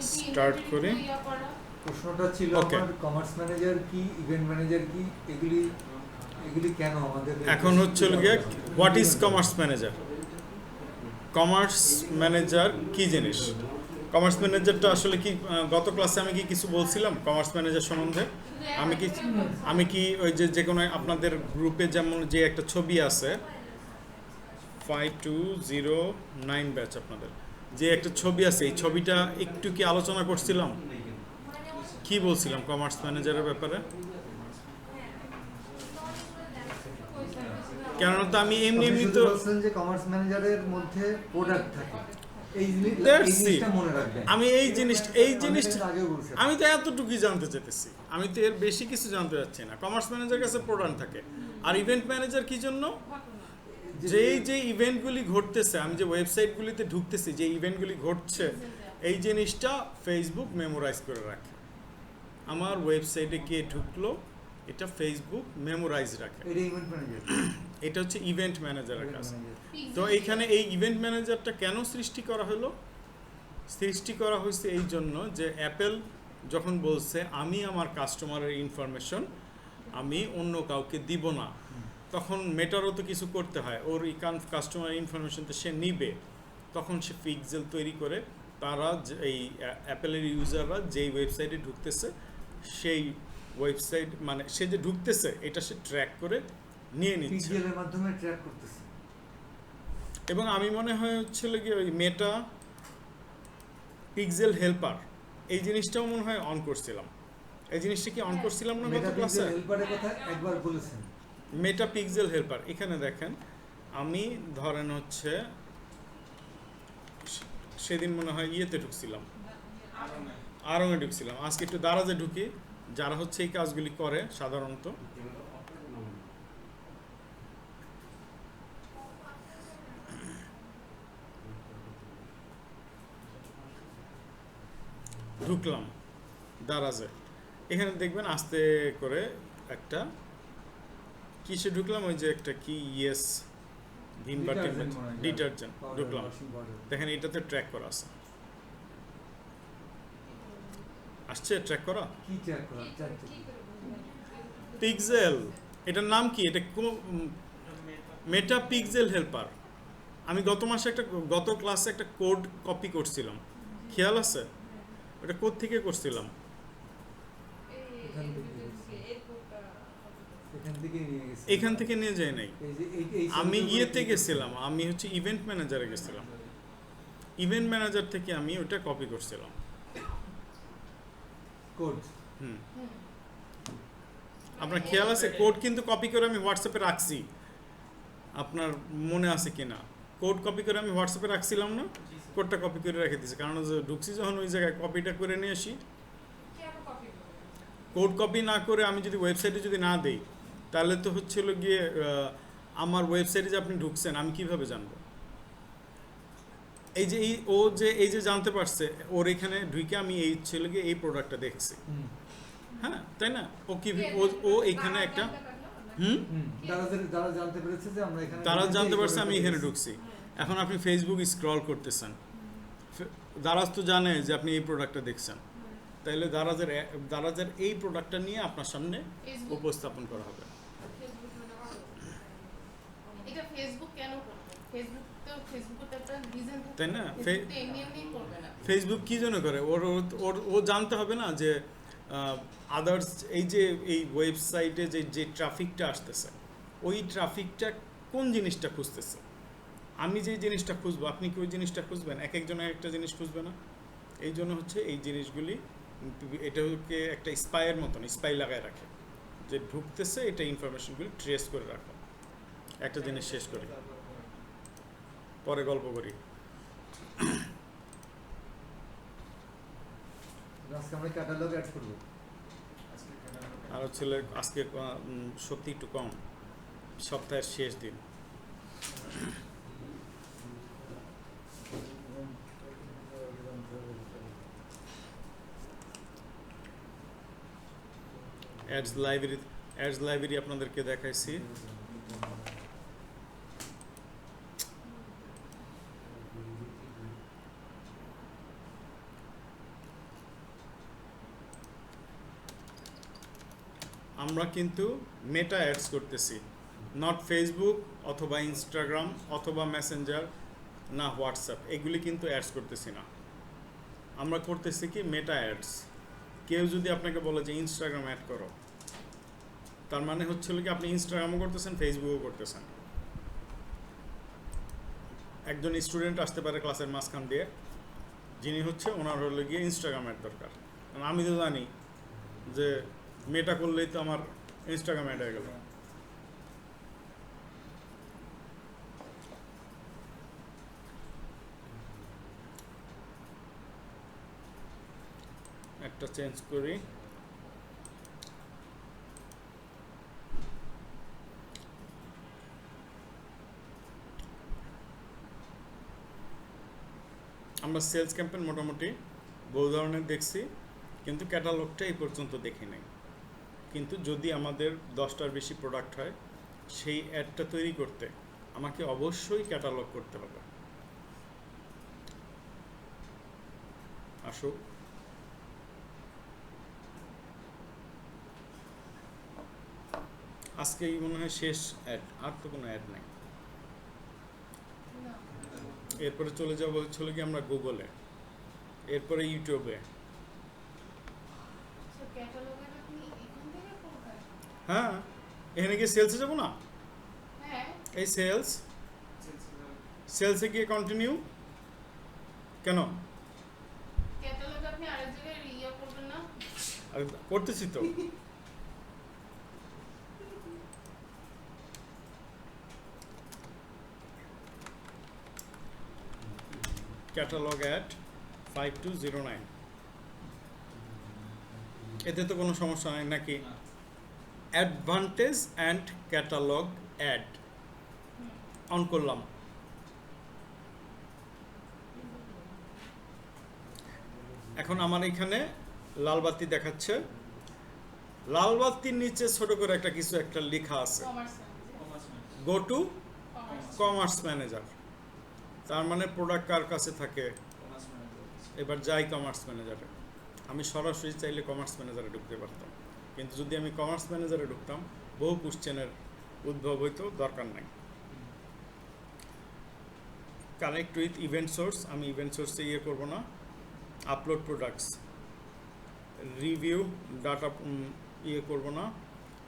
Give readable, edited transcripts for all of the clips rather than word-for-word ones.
Start করি। প্রশ্নটা ছিল আমার কমার্স ম্যানেজার কি, ইভেন্ট ম্যানেজার কি, এগুলি এগুলি কেন আমাদের এখন হচ্ছে গিয়ে what is commerce manager. Commerce manager কি জিনিস? কমার্স ম্যানেজারটা আসলে কি, গত ক্লাসে আমি কি কিছু বলছিলাম কমার্স ম্যানেজার সম্বন্ধে? আমি কি ওই যে কোনো আপনাদের গ্রুপে যেমন যে একটা ছবি আছে 5209 ব্যাচ, আপনাদের যে একটা ছবি আছে, এই ছবিটা একটু কি আলোচনা করছিলাম? কি বলছিলাম কমার্স ম্যানেজারের ব্যাপারে? কেননা তো আমি এমনি তো যে কমার্স ম্যানেজারের মধ্যে প্রোডাক্ট থাকে, আমি এই জিনিসটা আমি তো এতটুকুই জানতে চাইতেছি, আমি তো এর বেশি কিছু জানতে চাচ্ছি না। কমার্স ম্যানেজার কাছে প্রোডাক্ট থাকে, আর ইভেন্ট ম্যানেজার কি জন্য? যে ইভেন্টগুলি ঘটতেছে, আমি যে ওয়েবসাইটগুলিতে ঢুকতেছি, যে ইভেন্টগুলি ঘটছে, এই জিনিসটা ফেসবুক মেমোরাইজ করে রাখে। আমার ওয়েবসাইটে কে ঢুকলো এটা ফেসবুক মেমোরাইজ রাখে। এটা হচ্ছে ইভেন্ট ম্যানেজারের কাজ। তো এইখানে এই ইভেন্ট ম্যানেজারটা কেন সৃষ্টি করা হলো? সৃষ্টি করা হয়েছে এই জন্য যে অ্যাপেল যখন বলছে আমি আমার কাস্টমারের ইনফরমেশন আমি অন্য কাউকে দিব না, তখন মেটারও তো কিছু করতে হয়, ওর কাস্টমার ইনফরমেশন তো সে নিবে। তখন সে পিক্সেল তৈরি করে, তারা এই অ্যাপেলের ইউজাররা যেই ওয়েবসাইটে ঢুকতেছে সেই ওয়েবসাইট, মানে সে যে ঢুকতেছে এটা সে ট্র্যাক করে নিয়ে নিচ্ছে, পিক্সেলের মাধ্যমে ট্র্যাক করতেছে। এবং আমি মনে হয় হচ্ছিল কি ওই মেটা পিক্সেল হেল্পার এই জিনিসটাও মনে হয় অন করছিলাম। এই জিনিসটা কি অন করছিলাম না গত ক্লাসে? হেল্পারের কথা একবার বলেছেন। মেটা পিক্সেল হেল্পার, এখানে দেখেন আমি ধরেন হচ্ছে সেদিন মনে হয় ইয়েতে ঢুকছিলাম, আরঙে ঢুকছিলাম, আজকে একটু দারাজে ঢুকি, যারা হচ্ছে এই কাজগুলি করে সাধারণত। ঢুকলাম দারাজে, এখানে দেখবেন আস্তে করে একটা কিসে ঢুকলাম, ওই যে একটা কি ইয়েস ভিম বাটির ডিটারজেন্ট ঢুকলাম, দেখেন এটাতে ট্র্যাক করা আছে, আসছে ট্র্যাক করা কি ট্র্যাক করা পিক্সেল, এটার নাম কি? এটা কোন মেটা পিক্সেল হেল্পার। আমি গত ক্লাসে একটা কোড কপি করছিলাম, খেয়াল আছে? ওটা কোড থেকে করছিলাম, এখান থেকে নিয়ে যাই নাই, আমি ইয়েতে গেছিলাম, আমি হচ্ছে ইভেন্ট ম্যানেজারে গেছিলাম, ইভেন্ট ম্যানেজার থেকে আমি ওটা কপি করছিলাম কোড। আপনার খেয়াল আছে? কোড কিন্তু কপি করে আমি হোয়াটসঅ্যাপে রাখছি, আপনার মনে আছে কিনা? কোড কপি করে আমি হোয়াটসঅ্যাপে রাখছিলাম না? কোডটা কপি করে রেখে দিয়েছি, কারণ ঢুকছি যখন ওই জায়গায় কপিটা করে নিয়ে আসি। কোড কপি না করে আমি যদি ওয়েবসাইটে যদি না দেই, তাহলে তো হচ্ছিল গিয়ে আমার ওয়েবসাইটে যে আপনি ঢুকছেন আমি কিভাবে জানবো? এই যে জানতে পারছে, ওর এখানে ঢুকে আমি এই ছিল গিয়ে এই প্রোডাক্টটা দেখছি, হ্যাঁ তাই না? ও এখানে একটা তারা জানতে পারছে আমি এখানে ঢুকছি। এখন আপনি ফেসবুক স্ক্রল করতেছেন, দারাজ তো জানে যে আপনি এই প্রোডাক্টটা দেখছেন, তাইলে দারাজের এই প্রোডাক্টটা নিয়ে আপনার সামনে উপস্থাপন করা হবে। তাই না? ফেসবুক কি জন্য করে? ও জানতে হবে না যে আদার্স এই ওয়েবসাইটে যে ট্রাফিকটা আসতেছে, ওই ট্রাফিকটা কোন জিনিসটা খুঁজতেছে। আমি যে জিনিসটা খুঁজবো আপনি কি ওই জিনিসটা খুঁজবেন? একজন একটা জিনিস খুঁজবে না? এই জন্য হচ্ছে এই জিনিসগুলি এটাকে একটা স্পাইয়ের মতন স্পাই লাগায় রাখে, যে ঢুকতেছে এটা ইনফরমেশনগুলি ট্রেস করে রাখো। একটা জিনিস শেষ করি, পরে গল্প করি। আর হচ্ছে আজকে সত্যি একটু কম, সপ্তাহের শেষ দিন। অ্যাডস লাইব্রেরি আপনাদেরকে দেখাইছি। আমরা কিন্তু মেটা অ্যাডস করতেছি, নট ফেসবুক অথবা ইনস্টাগ্রাম অথবা মেসেঞ্জার না হোয়াটসঅ্যাপ, এগুলি কিন্তু অ্যাডস করতেছি না। আমরা করতেছি কি মেটা অ্যাডস। কেউ যদি আপনাকে বলে যে ইনস্টাগ্রাম অ্যাড করো, তার মানে হচ্ছিল কি আপনি ইনস্টাগ্রামও করতেছেন, ফেসবুকও করতেছেন। একজন স্টুডেন্ট আসতে পারে ক্লাসের মাঝখান দিয়ে, যিনি হচ্ছে ওনার হলো গিয়ে ইনস্টাগ্রাম অ্যাড দরকার। কারণ আমি তো জানি যে মেটা করলেই তো আমার ইনস্টাগ্রাম অ্যাড হয়ে গেল। একটা চেঞ্জ করি, আমরা সেলস ক্যাম্পেইন মোটামুটি বহু ধরনের দেখছি, কিন্তু ক্যাটালগটা এই পর্যন্ত দেখি নাই। কিন্তু যদি আমাদের 10টার বেশি প্রোডাক্ট হয়, সেই অ্যাডটা তৈরি করতে আমাকে অবশ্যই ক্যাটালগ করতে হবে। আসুক, আজকেই মনে হয় শেষ অ্যাড, আর তো কোনো অ্যাড নাই। এরপরে চলে যাবো হচ্ছিল কি আমরা গুগলে, এরপরে ইউটিউবে। হ্যাঁ, এখানে গিয়ে সেলসে যাবো না? এই সেলসে গিয়ে কন্টিনিউ কেন করতেছি তো। ক্যাটালগ অ্যাড 5209, এতে তো কোনো সমস্যা নাই নাকি? Advantage and catalogue add on করলাম। এখন আমার এখানে লাল বাতি দেখাচ্ছে, লাল বাতির নিচে ছোট করে একটা কিছু একটা লেখা আছে, গো টু কমার্স ম্যানেজার। তার মানে প্রোডাক্ট কার কাছে থাকে? এবার যাই কমার্স ম্যানেজারে। আমি সরাসরি চাইলে কমার্স ম্যানেজারে ঢুকতে পারতাম, কিন্তু যদি আমি কমার্স ম্যানেজারে ঢুকতাম বহু কোশ্চেনের উদ্ভব হইতো, দরকার নাই। কানেক্ট উইথ ইভেন্ট সোর্স, আমি ইভেন্ট সোর্সে ইয়ে করবো না। আপলোড প্রোডাক্টস, রিভিউ ডাটা ইয়ে করবো না।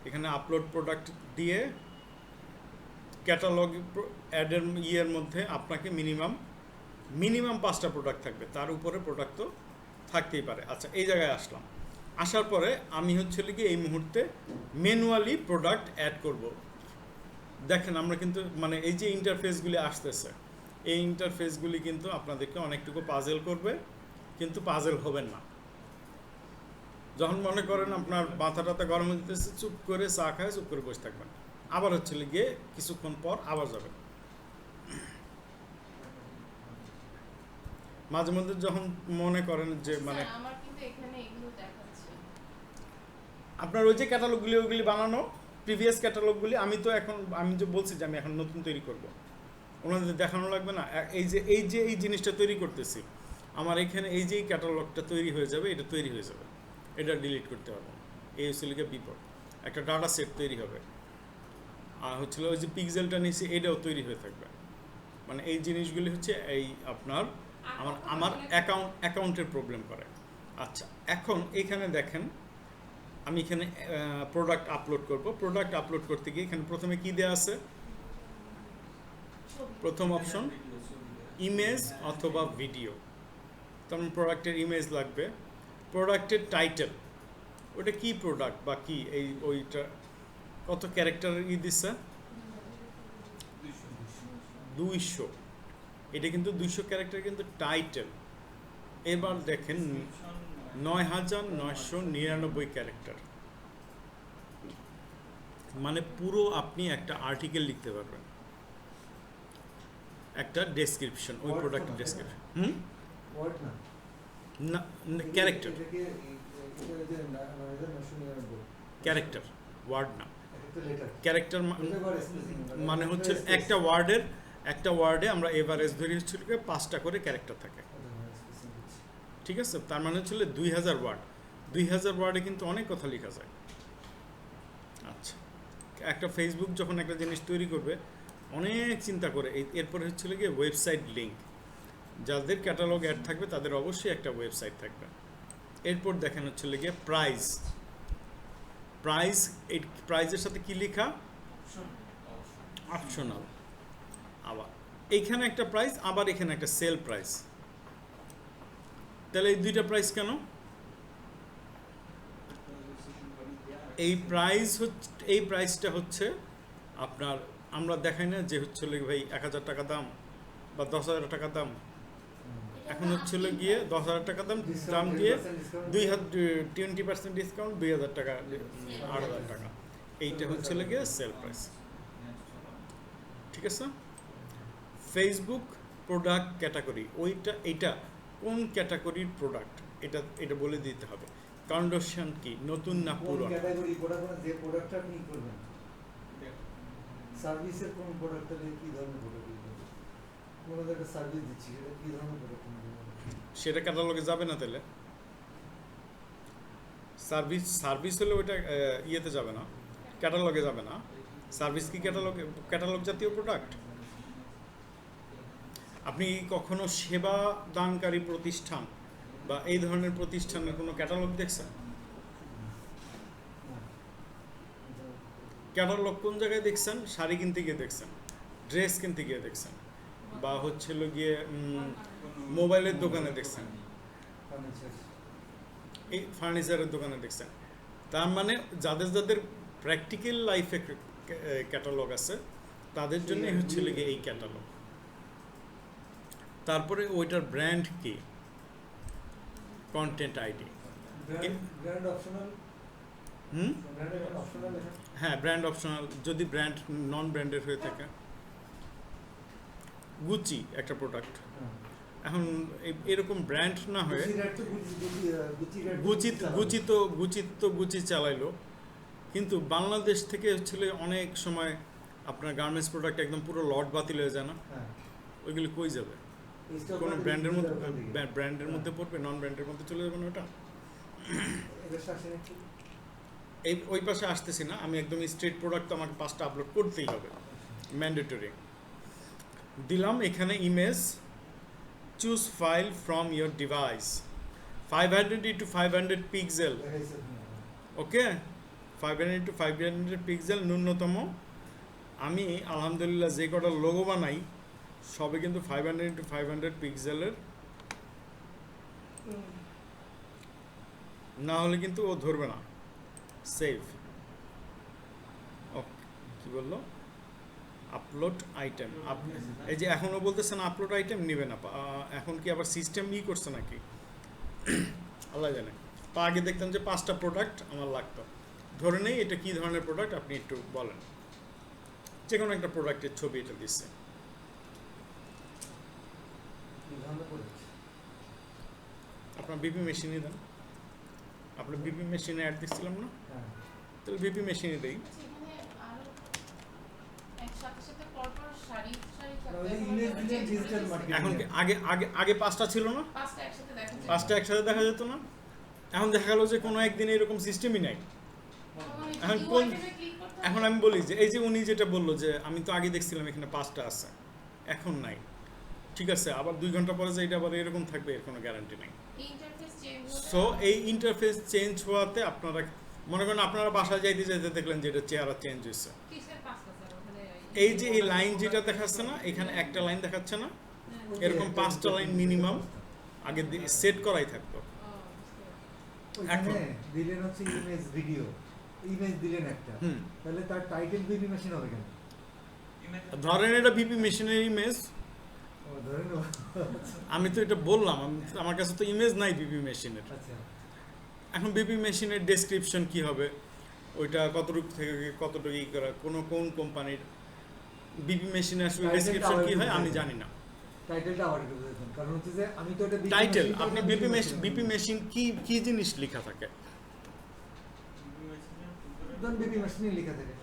এখানে আপলোড প্রোডাক্ট দিয়ে ক্যাটালগ অ্যাডের ইয়ের মধ্যে আপনাকে মিনিমাম 5টা প্রোডাক্ট থাকবে, তার উপরে প্রোডাক্ট তো থাকতেই পারে। আচ্ছা, এই জায়গায় আসলাম। আসার পরে আমি হচ্ছে কি এই মুহূর্তে ম্যানুয়ালি প্রোডাক্ট অ্যাড করব। দেখেন আমরা কিন্তু মানে এই যে ইন্টারফেসগুলি আসতেছে, এই ইন্টারফেসগুলি কিন্তু আপনাদেরকে অনেকটুকু পাজেল করবে, কিন্তু পাজেল হবেন না। যখন মনে করেন আপনার মাথা টাথা গরম হয়ে যেতেছে, চুপ করে চা খায় চুপ করে বসে থাকবেন, আবার হচ্ছে গিয়ে কিছুক্ষণ পর আবার যাবেন। মাঝে মধ্যে যখন মনে করেন যে মানে আপনার ওই যে ক্যাটালগগুলি ওইগুলি বানানো প্রিভিয়াস ক্যাটালগগুলি, আমি যে বলছি যে আমি এখন নতুন তৈরি করব, ওনাদের দেখানো লাগবে না। এই জিনিসটা তৈরি করতেছি, আমার এখানে এই যে ক্যাটালগটা তৈরি হয়ে যাবে, এটা তৈরি হয়ে যাবে, এটা ডিলিট করতে হবে। এই হচ্ছে বিপদ। একটা ডাটা সেট তৈরি হবে, আর হচ্ছিল ওই যে পিক্সেলটা নিচে এটাও তৈরি হয়ে থাকবে। মানে এই জিনিসগুলি হচ্ছে এই আপনার আমার অ্যাকাউন্টের প্রবলেম করে। আচ্ছা, এখন এখানে দেখেন আমি এখানে প্রোডাক্ট আপলোড করব। প্রোডাক্ট আপলোড করতে গিয়ে এখানে প্রথমে কি দেওয়া আছে? প্রথম অপশন ইমেজ অথবা ভিডিও। তখন প্রোডাক্টের ইমেজ লাগবে। প্রোডাক্টের টাইটেল, ওটা কি প্রোডাক্ট বা কি ওইটা কত ক্যারেক্টার দিচ্ছে? 200। এটা কিন্তু 200 ক্যারেক্টার কিন্তু টাইটেল। এবার দেখেন 9999 ক্যারেক্টার, মানে পুরো আপনি একটা আর্টিকেল লিখতে পারবেন, একটা ডেসক্রিপশন, ওই প্রোডাক্টের ডেসক্রিপশন। না, ক্যারেক্টার, ওয়ার্ড না। ক্যারেক্টার মানে হচ্ছে একটা ওয়ার্ডে আমরা এভারেজ ধরি হচ্ছে 5টা করে ক্যারেক্টার থাকে, ঠিক আছে? তার মানে হচ্ছে 2000 ওয়ার্ড। 2000 ওয়ার্ডে কিন্তু অনেক কথা লেখা যায়। একটা ফেসবুক যখন একটা জিনিস তৈরি করবে অনেক চিন্তা করে এরপরে হচ্ছিল গিয়ে ওয়েবসাইট লিঙ্ক, যাদের ক্যাটালগ অ্যাড থাকবে তাদের অবশ্যই একটা ওয়েবসাইট থাকবে। এরপর দেখেন হচ্ছিল গিয়ে প্রাইস, এই প্রাইসের সাথে কি লেখা, অপশনাল। আবার এইখানে একটা প্রাইস, আবার এখানে একটা সেল প্রাইস। তাহলে এই দুইটা প্রাইস কেন? এই প্রাইসটা হচ্ছে আপনার, আমরা দেখাই না যে হচ্ছে ভাই 1000 টাকা দাম বা 10,000 টাকা দাম, এখন হচ্ছিল গিয়ে 10,000 টাকা দাম দিয়ে 20% ডিসকাউন্ট, 2,000 টাকা, 8,000 টাকা, এইটা হচ্ছিল গিয়ে সেল প্রাইস। ঠিক আছে? ফেসবুক প্রোডাক্ট ক্যাটাগরি, এইটা কোন ক্যাটাগরির প্রোডাক্ট এটা বলে দিতে হবে। কন্ডিশন কি, নতুন না পুরনো। ক্যাটাগরি প্রোডাক্ট যে প্রোডাক্টটা আপনি করবেন, সার্ভিসের কোন প্রোডাক্টটা কি ধরনের প্রোডাক্ট, কোন একটা সার্ভিস দিচ্ছি সেটা কি ধরনের প্রোডাক্ট, সেটা ক্যাটালগে যাবে না। তাহলে সার্ভিস হলে ওইটা ইয়েতে যাবে না, ক্যাটালগে যাবে না। সার্ভিস কি ক্যাটালগ জাতীয় প্রোডাক্ট? আপনি কখনো সেবা দানকারী প্রতিষ্ঠান বা এই ধরনের প্রতিষ্ঠানের কোনো ক্যাটালগ দেখছেন? ক্যাটালগ কোন জায়গায় দেখছেন? শাড়ি কিনতে গিয়ে দেখছেন, ড্রেস কিনতে গিয়ে দেখছেন, বা হচ্ছিল গিয়ে মোবাইলের দোকানে দেখছেন, এই ফার্নিচারের দোকানে দেখছেন। তার মানে যাদের প্র্যাকটিক্যাল লাইফে ক্যাটালগ আছে তাদের জন্য হচ্ছিল গিয়ে এই ক্যাটালগ। তারপরে ওইটার ব্র্যান্ড কি, কন্টেন্ট আইডি। Brand optional. হ্যাঁ, ব্র্যান্ড অপশনাল যদি ব্র্যান্ড নন ব্র্যান্ডেড হয়ে থাকে। গুচি একটা প্রোডাক্ট, এখন এরকম ব্র্যান্ড না হয়ে গুচি চালাইলো, কিন্তু বাংলাদেশ থেকে হচ্ছিল অনেক সময় আপনার গার্মেন্টস প্রোডাক্ট একদম পুরো লট বাতিল হয়ে যায় না, ওইগুলো কই যাবে? কোনো ব্র্যান্ডের মধ্যে পড়বে, নন ব্র্যান্ডের মধ্যে চলে যাবে না ওটা। ওই পাশে আসতেছি না, আমি একদম স্ট্রেট প্রোডাক্ট তো আমাকে 5টা আপলোড করতেই হবে, ম্যান্ডেটরি। দিলাম এখানে image, choose file from your device, 500x500 pixel, okay, 500x500 pixel ন্যূনতম। আমি আলহামদুলিল্লাহ যে কটা লোগো বানাই সবে কিন্তু 500x500 পিক্সেলের, না হলে কিন্তু ও ধরবে না। সেভ, ওকে, কি বললো, আপলোড আইটেম। এই যে এখনও বলতেছেন আপলোড আইটেম নেবে না, এখন কি আবার সিস্টেম করছে নাকি আল্লাহ জানে। তা আগে দেখতাম যে 5টা প্রোডাক্ট আমার লাগতো। ধরে নেই এটা কি ধরনের প্রোডাক্ট, আপনি একটু বলেন। যে কোনো একটা প্রোডাক্টের ছবি এটা দিচ্ছে, আপনার বিপি মেশিনে দেন। আপনার বিপি মেশিনে অ্যাড দিচ্ছিলাম না, তাহলে বিপি মেশিনে দেই। এখন আগে 5টা ছিল না, 5টা একসাথে দেখা যেত না, এখন দেখা গেল যে কোনো একদিন এরকম সিস্টেমই নাই। এখন আমি বলি যে এই যে উনি যেটা বললো যে আমি তো আগে দেখছিলাম এখানে 5টা আছে, এখন নাই, ঠিক আছে, আবার 2 ঘন্টা পরে যে এটা আবার এরকম থাকবে এর কোনো গ্যারান্টি নেই। সো এই ইন্টারফেস চেঞ্জ হওয়াতে আপনারা মনে করেন আপনারা বাসায় যাইতে যাইতে দেখলেন যে এটা চেহারা চেঞ্জ হয়েছে। এই যে এই লাইন যেটা দেখাচ্ছে না, এখানে একটা লাইন দেখাচ্ছে না, এরকম 5টা লাইন মিনিমাম আগে সেট করাই থাকতো। এখন দিলেন হচ্ছে ইমেজ ভিডিও, ইমেজ দিলেন একটা, তাহলে তার টাইটেল বিপি মেশিন হবে কেন? ধরেন এটা বিপি মেশিনের ইমেজ, আমি তো এটা বললাম, আমার কাছে তো ইমেজ নাই বিপি মেশিনের। এখন বিপি মেশিনের ডেসক্রিপশন কি হবে, ওইটা কতটুকু থেকে কতটুকু ই করা, কোন কোম্পানির বিপি মেশিনে আসলে ডেসক্রিপশন কি হয় আমি জানি না। টাইটেলটা আবার একটু বুঝাতেন, কারণ হচ্ছে যে আমি তো এটা টাইটেল, আপনি বিপি মেশিন কি জিনিস লেখা থাকে, বিপি মেশিনে লেখা থাকে।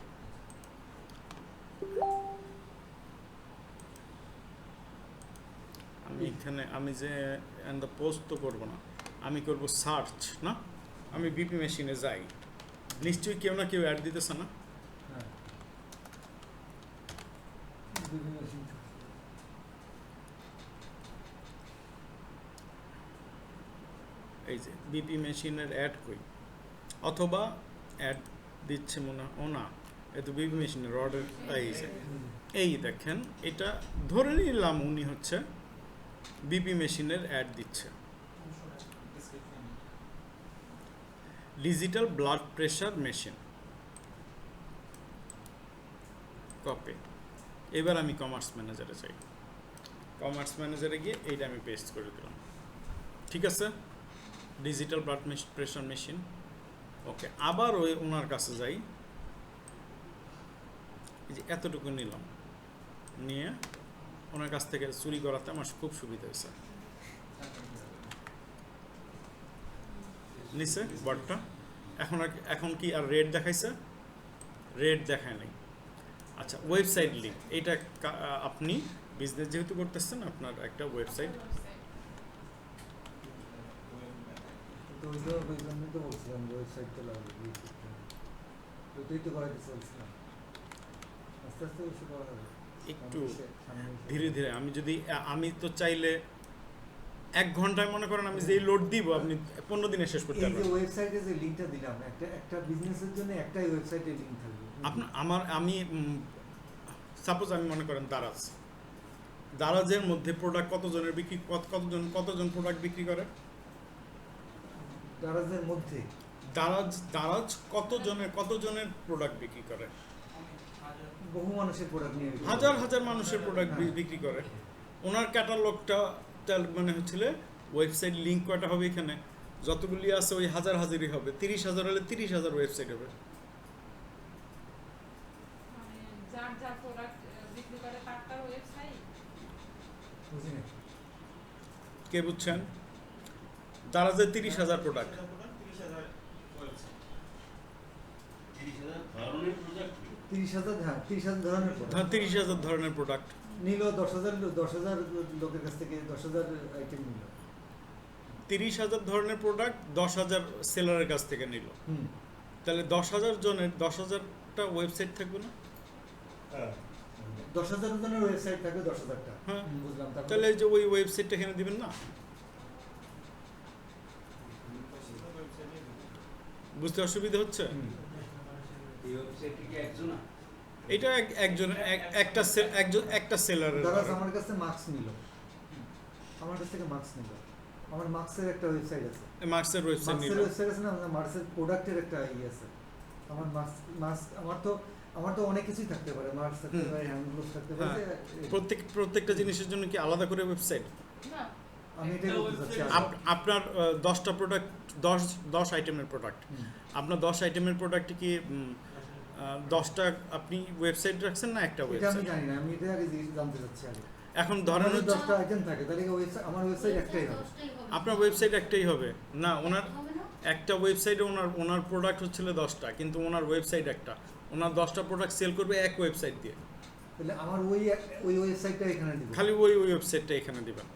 এখানে আমি যে দ্য পোস্ট তো করবো না, আমি করব সার্চ না, আমি বিপি মেশিনে যাই, নিশ্চয়ই কেউ না কেউ অ্যাড দিতেছে না, এই যে বিপি মেশিনের অ্যাড কই, অথবা অ্যাড দিচ্ছে মনে ও না, এ তো বিপি মেশিনের অর্ডার। এই যে এই দেখেন, এটা ধরে নিলাম উনি হচ্ছে বিপি মেশিনের অ্যাড দিচ্ছে। Digital blood pressure machine, copy. এবার আমি কমার্স ম্যানেজারে যাই, কমার্স ম্যানেজারে গিয়ে এইটা আমি পেস্ট করে দিলাম। ঠিক আছে, ডিজিটাল ব্লাড প্রেশার মেশিন। ওকে, আবার ওই ওনার কাছে যাই, এই যে এতটুকু নিলাম, নিয়ে ওনার কাছ থেকে চুরি করাতে আমার খুব সুবিধা হয়েছে। নিচে বটটা এখন কি আর রেড দেখাইছে? রেড দেখায় নাই। আচ্ছা, ওয়েবসাইট লিঙ্ক, এইটা আপনি বিজনেস যেহেতু করতেছেন, আপনার একটা ওয়েবসাইট। তো ওই জন্য তো বলছিলাম ওয়েবসাইটটা লাগবে, ওইটাই তো করাইতে চলছিলাম, আস্তে আস্তে ওইসব করা হবে একটু ধীরে ধীরে। আমি তো চাইলে 1 ঘন্টায় মনে করেন আমি যেই লোড দিব, আপনি 15 দিনে শেষ করতে এই যে পারবেন। ওয়েবসাইটে যে লিংকটা দিলাম, একটা বিজনেসের জন্য একটাই ওয়েবসাইটে লিংক থাকবে। আমি সাপোজ আমি মনে করেন দারাজের মধ্যে প্রোডাক্ট কতজনের বিক্রি, কতজন প্রোডাক্ট বিক্রি করে? দারাজের মধ্যে দারাজ কতজনের প্রোডাক্ট বিক্রি করে? বহু মানুষের প্রোডাক্ট নিয়ে হাজার মানুষের প্রোডাক্ট বিক্রি করে। ওনার ক্যাটালগটা মানে হচ্ছিল ওয়েবসাইট লিঙ্ক কয়টা হবে এখানে, যতগুলি আছে ওই হাজারই হবে। 30,000 হলে 30,000 ওয়েবসাইট হবে। কে বুঝছেন? দারাজের 30,000 প্রোডাক্ট, 30,000 ধরনের প্রোডাক্ট নিল। 10,000 লোকের কাছ থেকে 10,000 আইটেম নিল। 30,000 ধরনের প্রোডাক্ট 10,000 সেলারের কাছ থেকে নিল। তাহলে 10,000 জনের 10,000টা ওয়েবসাইট থাকবে না? 10,000 জনের ওয়েবসাইট থাকবে 10,000টা। হ্যাঁ, বুঝলাম। তাহলে এই যে ওই ওয়েবসাইটটা এখানে দিবেন না? বুঝতে অসুবিধা হচ্ছে? এটা একটা সেলারের। আমার কাছে মার্কস নিল, আমার কাছ থেকে মার্কস নিল। আমার মার্কসের একটা ওয়েবসাইট আছে, মার্কসের ওয়েবসাইট আছে না, মার্কসের প্রোডাক্টের একটা আছে। আমার মার্কস আমার তো অনেক কিছুই থাকতে পারে, মার্কস থাকতে পারে, হ্যান্ড গ্লোভস থাকতে পারে। প্রত্যেকটা জিনিসের জন্য কি আলাদা করে ওয়েবসাইট? না, আমি এটাই বলতে চাচ্ছি। আপনার 10টা প্রোডাক্ট, 10 আইটেমের প্রোডাক্ট, আপনার 10 আইটেমের প্রোডাক্টে কি 10টা আপনি ওয়েবসাইট রাখছেন না একটা ওয়েবসাইট? আমি জানি না, আমি এটা আগে জানতে চাচ্ছি। আগে এখন ধরেন 10টা আইটেম থাকে, তাহলে আমার ওয়েবসাইট একটাই হবে। আপনার ওয়েবসাইট একটাই হবে না? ওনার একটা ওয়েবসাইটে ওনার প্রোডাক্ট হচ্ছিল 10টা, কিন্তু ওনার ওয়েবসাইট একটা। ওনার 10টা প্রোডাক্ট সেল করবে এক ওয়েবসাইট দিয়ে। তাহলে আমার ওই ওয়েবসাইটটা এখানে দিব, খালি ওই ওয়েবসাইটটা এখানে দিবেন।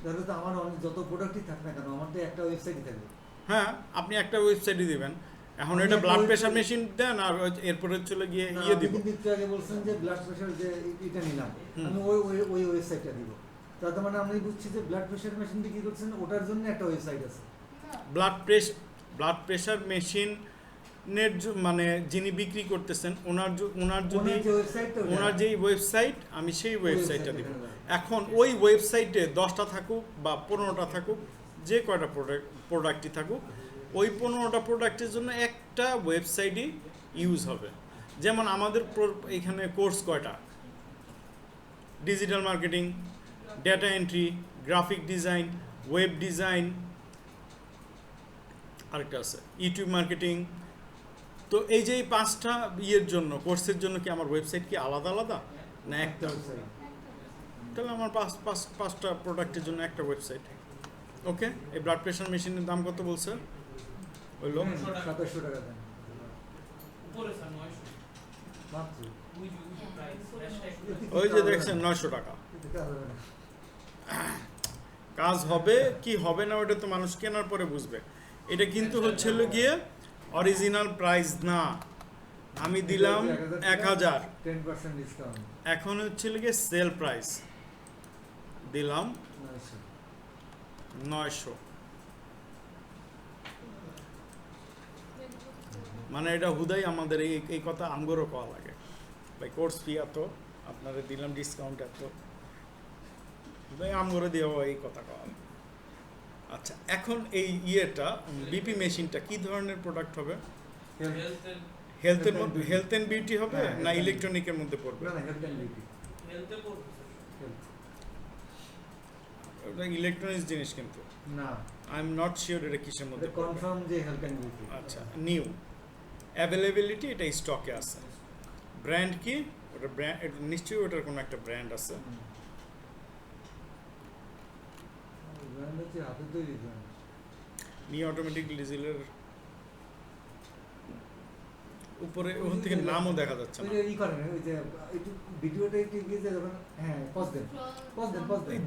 তাহলে তো আমার যত প্রোডাক্টই থাক না কেন, আমার তো একটা ওয়েবসাইটই থাকবে। হ্যাঁ, আপনি একটা ওয়েবসাইটই দিবেন। এখন এটা ব্লাড প্রেশার মেশিন দেন, আর এরপরে চলে গিয়ে দিব। কিন্তু আগে বলছেন যে ব্লাড প্রেশার যে এটা নিলাম, আমি ওই ওয়েবসাইটটা দিব। তার মানে আমি বুঝছি যে ব্লাড প্রেশার মেশিন বিক্রি করছেন, ওটার জন্য একটা ওয়েবসাইট আছে। ব্লাড প্রেশার মেশিনের মানে যিনি বিক্রি করতেছেন, ওনার যে ওয়েবসাইট, আমি সেই ওয়েবসাইটটা দিব। এখন ওই ওয়েবসাইটে 10টা থাকুক বা 15টা থাকুক, যে কয়টা প্রোডাক্টই থাকুক, ওই 15টা প্রোডাক্টের জন্য একটা ওয়েবসাইটই ইউজ হবে। যেমন আমাদের এখানে কোর্স কয়টা? Digital marketing, data entry, graphic design, web design, আরেকটা আছে ইউটিউব মার্কেটিং। তো এই যে 5টা ইয়ের জন্য, কোর্সের জন্য কি আমার ওয়েবসাইট কি আলাদা আলাদা না একটা? তাহলে আমার 5টা প্রোডাক্টের জন্য একটা ওয়েবসাইট। ওকে, এই ব্লাড প্রেশার মেশিনের দাম কত বলছে? হইল 2700 টাকা দেন। ওই যে দেখছেন 900 টাকা। কাজ হবে কি হবে না ওটা তো মানুষ কেনার পরে বুঝবে। এটা কিন্তু হচ্ছিল গিয়ে অরিজিনাল প্রাইস না, আমি দিলাম 1000, 10% ডিসকাউন্ট। এখন হচ্ছিল গিয়ে সেল প্রাইস দিলাম 900। মানে এটা হুদাই আমাদের এই কথা আমগরও কওয়া লাগে ভাই, কোর্স ফি এত, আপনারা দিলাম ডিসকাউন্ট এত, হুদাই আমগরও দিয়ে এই কথা কওয়া লাগে। আচ্ছা, এখন এই ইয়েটা বিপি মেশিনটা কি ধরনের প্রোডাক্ট হবে? হেলথের মধ্যে, হেলথ এন্ড বিউটি হবে না ইলেকট্রনিকের মধ্যে পড়বে? না হেলথ অ্যান্ড বিউটি। ওটা ইলেকট্রনিক্স জিনিস কিন্তু না, আই এম নট শিওর এটা কিসের মধ্যে পড়বে। কনফার্ম যে হেলথ অ্যান্ড বিউটি। আচ্ছা, নিউ অ্যাভেলেবিলিটি, এটা স্টকে আছে। ব্র্যান্ড কি? ওটা ব্র্যান্ড, এটা নিশ্চয়ই ওটার কোনো একটা ব্র্যান্ড আছে। ব্র্যান্ড হচ্ছে হাতে তৈরি ব্র্যান্ড। নিউ অটোমেটিক ডিজেলের উপরে ওখান থেকে নামও দেখা যাচ্ছে ওই না। যে ই করেন, ওই যে একটু ভিডিওটা একটু এগিয়ে যায় যখন, হ্যাঁ পজ দেন।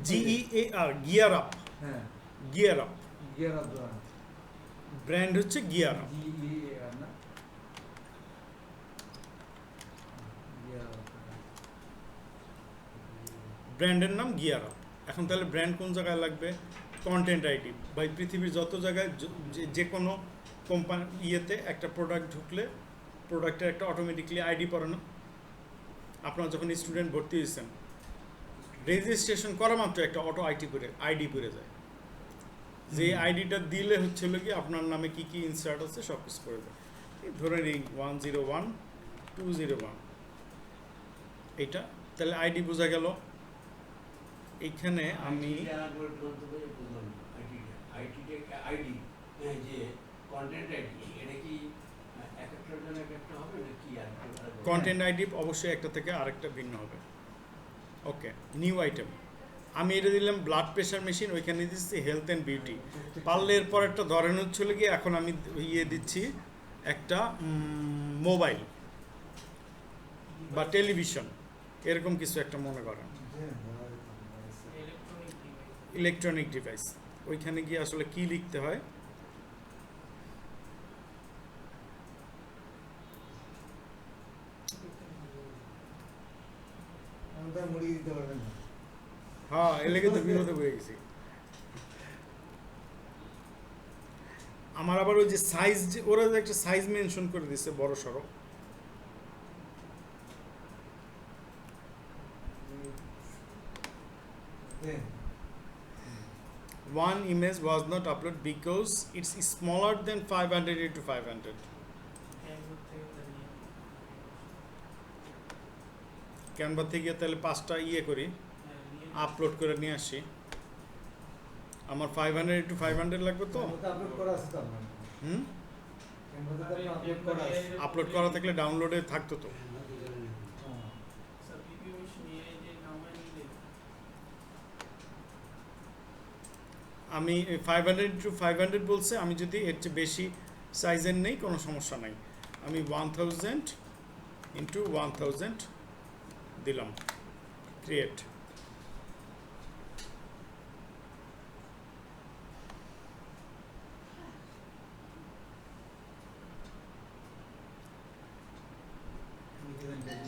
GEAR, গিয়ার আপ, হ্যাঁ gear up gear of brand. Brand হচ্ছে গিয়ার আপ। GEAR না, গিয়ার অফ। ব্র্যান্ডের নাম গিয়ার আপ। এখন তাহলে ব্র্যান্ড কোন জায়গায় লাগবে? Content ID. ভাই পৃথিবীর যত জায়গায় যে কোনো কোম্পানি ইয়েতে একটা প্রোডাক্ট ঢুকলে প্রোডাক্টের একটা অটোমেটিকলি আইডি পড়ে না? আপনারা যখন স্টুডেন্ট ভর্তি হয়েছেন, রেজিস্ট্রেশন করা মাত্র একটা অটো আইডি পড়ে যায়, যে আইডিটা দিলে হচ্ছে হলো কি আপনার নামে কি কি ইনসার্ট আছে সব কিছু করে দেয়। এই ধরে নিই 101 201, এইটা তাহলে আইডি বোঝা গেল। এইখানে আমি কন্টেন্ট আইডি অবশ্যই একটা থেকে আরেকটা ভিন্ন হবে। ওকে, নিউ আইটেম আমি এটা দিলাম ব্লাড প্রেশার মেশিন, ওইখানে দিচ্ছি হেলথ অ্যান্ড বিউটি। পারলে এরপর একটা ধরেন হচ্ছে গিয়ে এখন আমি ইয়ে দিচ্ছি একটা মোবাইল বা টেলিভিশন, এরকম কিছু একটা মনে করেন, ইলেকট্রনিক ডিভাইস। ওইখানে গিয়ে আসলে কি লিখতে হয়? আমাদের মুড়ি দিতে পারবেন না। হ্যাঁ, এলাকে তো বিপদে হয়ে গেছি। আমার আবার ওই যে সাইজ, ওরা যে একটা সাইজ মেনশন করে দিচ্ছে বড় সড়ো, one image was not uploaded because it's smaller than 500 into 500. Canva থেকে তাহলে 5টা ইয়ে করি, আপলোড করে নিয়ে আসি। আমার 500 into 500 লাগবে তো। আপলোড করা আছে তো আপনার? হুম, আপলোড করা আছে। আপলোড করা থাকলে ডাউনলোডে থাকতো তো। আমি 500 into 500 বলছে, আমি যদি এর চেয়ে বেশি সাইজের নেই কোনো সমস্যা নাই। আমি 1000 into 1000 দিলাম, ক্রিয়েট।